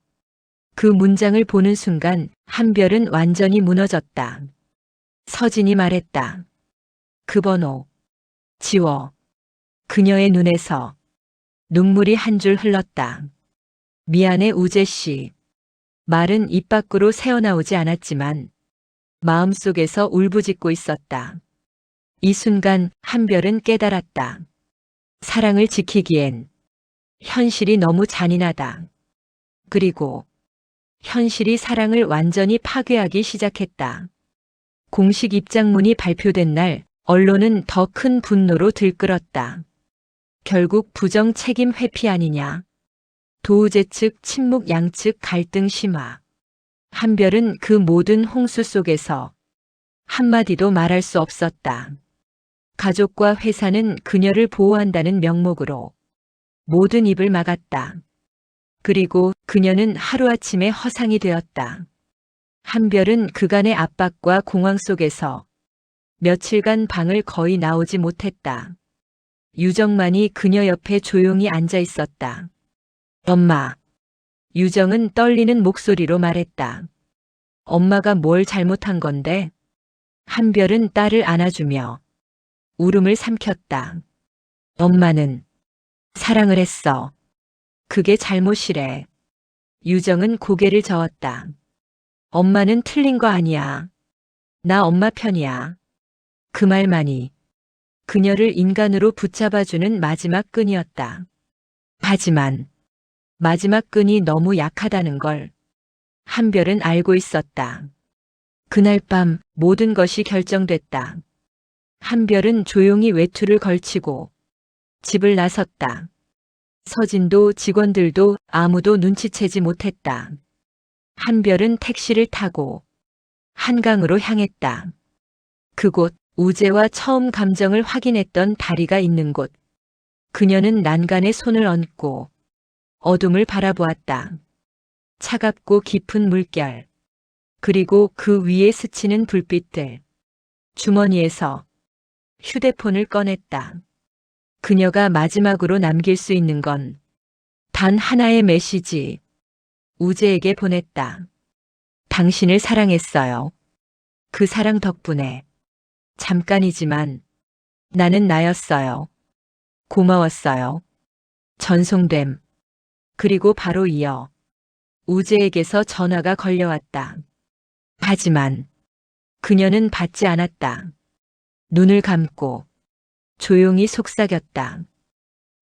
그 문장을 보는 순간 한별은 완전히 무너졌다. 서진이 말했다. 그 번호 지워. 그녀의 눈에서 눈물이 한 줄 흘렀다. 미안해 우재 씨. 말은 입 밖으로 새어나오지 않았지만 마음속에서 울부짖고 있었다. 이 순간 한별은 깨달았다. 사랑을 지키기엔 현실이 너무 잔인하다. 그리고 현실이 사랑을 완전히 파괴하기 시작했다. 공식 입장문이 발표된 날 언론은 더 큰 분노로 들끓었다. 결국 부정 책임 회피 아니냐. 도우재 측 침묵 양측 갈등 심화. 한별은 그 모든 홍수 속에서 한마디도 말할 수 없었다. 가족과 회사는 그녀를 보호한다는 명목으로 모든 입을 막았다. 그리고 그녀는 하루아침에 허상이 되었다. 한별은 그간의 압박과 공황 속에서 며칠간 방을 거의 나오지 못했다. 유정만이 그녀 옆에 조용히 앉아 있었다. 엄마. 유정은 떨리는 목소리로 말했다. 엄마가 뭘 잘못한 건데? 한별은 딸을 안아주며 울음을 삼켰다. 엄마는 사랑을 했어. 그게 잘못이래. 유정은 고개를 저었다. 엄마는 틀린 거 아니야. 나 엄마 편이야. 그 말만이 그녀를 인간으로 붙잡아주는 마지막 끈이었다. 하지만 마지막 끈이 너무 약하다는 걸 한별은 알고 있었다. 그날 밤 모든 것이 결정됐다. 한별은 조용히 외투를 걸치고 집을 나섰다. 서진도 직원들도 아무도 눈치채지 못했다. 한별은 택시를 타고 한강으로 향했다. 그곳 우재와 처음 감정을 확인했던 다리가 있는 곳. 그녀는 난간에 손을 얹고 어둠을 바라보았다. 차갑고 깊은 물결. 그리고 그 위에 스치는 불빛들. 주머니에서 휴대폰을 꺼냈다. 그녀가 마지막으로 남길 수 있는 건 단 하나의 메시지. 우재에게 보냈다. 당신을 사랑했어요. 그 사랑 덕분에 잠깐이지만 나는 나였어요. 고마웠어요. 전송됨. 그리고 바로 이어 우재에게서 전화가 걸려왔다. 하지만 그녀는 받지 않았다. 눈을 감고 조용히 속삭였다.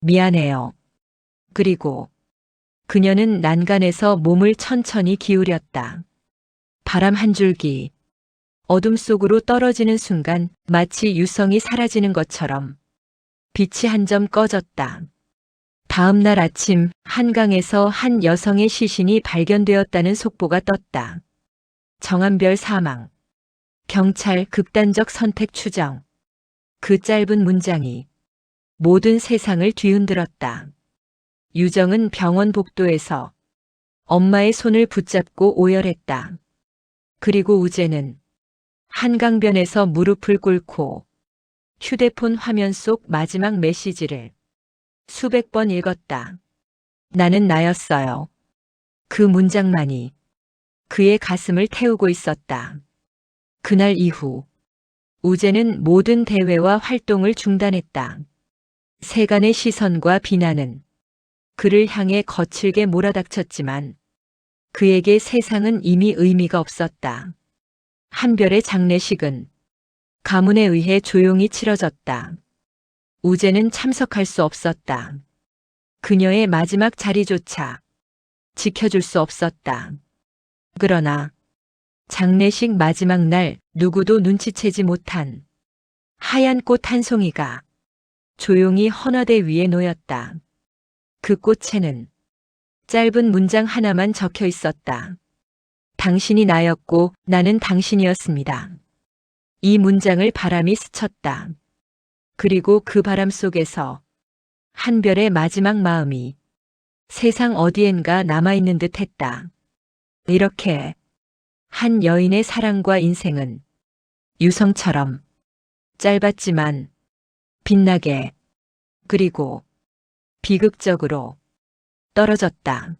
미안해요. 그리고 그녀는 난간에서 몸을 천천히 기울였다. 바람 한 줄기. 어둠 속으로 떨어지는 순간 마치 유성이 사라지는 것처럼 빛이 한 점 꺼졌다. 다음 날 아침 한강에서 한 여성의 시신이 발견되었다는 속보가 떴다. 정한별 사망. 경찰 극단적 선택 추정. 그 짧은 문장이 모든 세상을 뒤흔들었다. 유정은 병원 복도에서 엄마의 손을 붙잡고 오열했다. 그리고 우재는 한강변에서 무릎을 꿇고 휴대폰 화면 속 마지막 메시지를 수백 번 읽었다. 나는 나였어요. 그 문장만이 그의 가슴을 태우고 있었다. 그날 이후 우재는 모든 대회와 활동을 중단했다. 세간의 시선과 비난은 그를 향해 거칠게 몰아닥쳤지만 그에게 세상은 이미 의미가 없었다. 한별의 장례식은 가문에 의해 조용히 치러졌다. 우재는 참석할 수 없었다. 그녀의 마지막 자리조차 지켜줄 수 없었다. 그러나 장례식 마지막 날 누구도 눈치채지 못한 하얀 꽃 한 송이가 조용히 헌화대 위에 놓였다. 그 꽃에는 짧은 문장 하나만 적혀 있었다. 당신이 나였고 나는 당신이었습니다. 이 문장을 바람이 스쳤다. 그리고 그 바람 속에서 한별의 마지막 마음이 세상 어디엔가 남아있는 듯 했다. 이렇게 한 여인의 사랑과 인생은 유성처럼 짧았지만 빛나게 그리고 비극적으로 떨어졌다.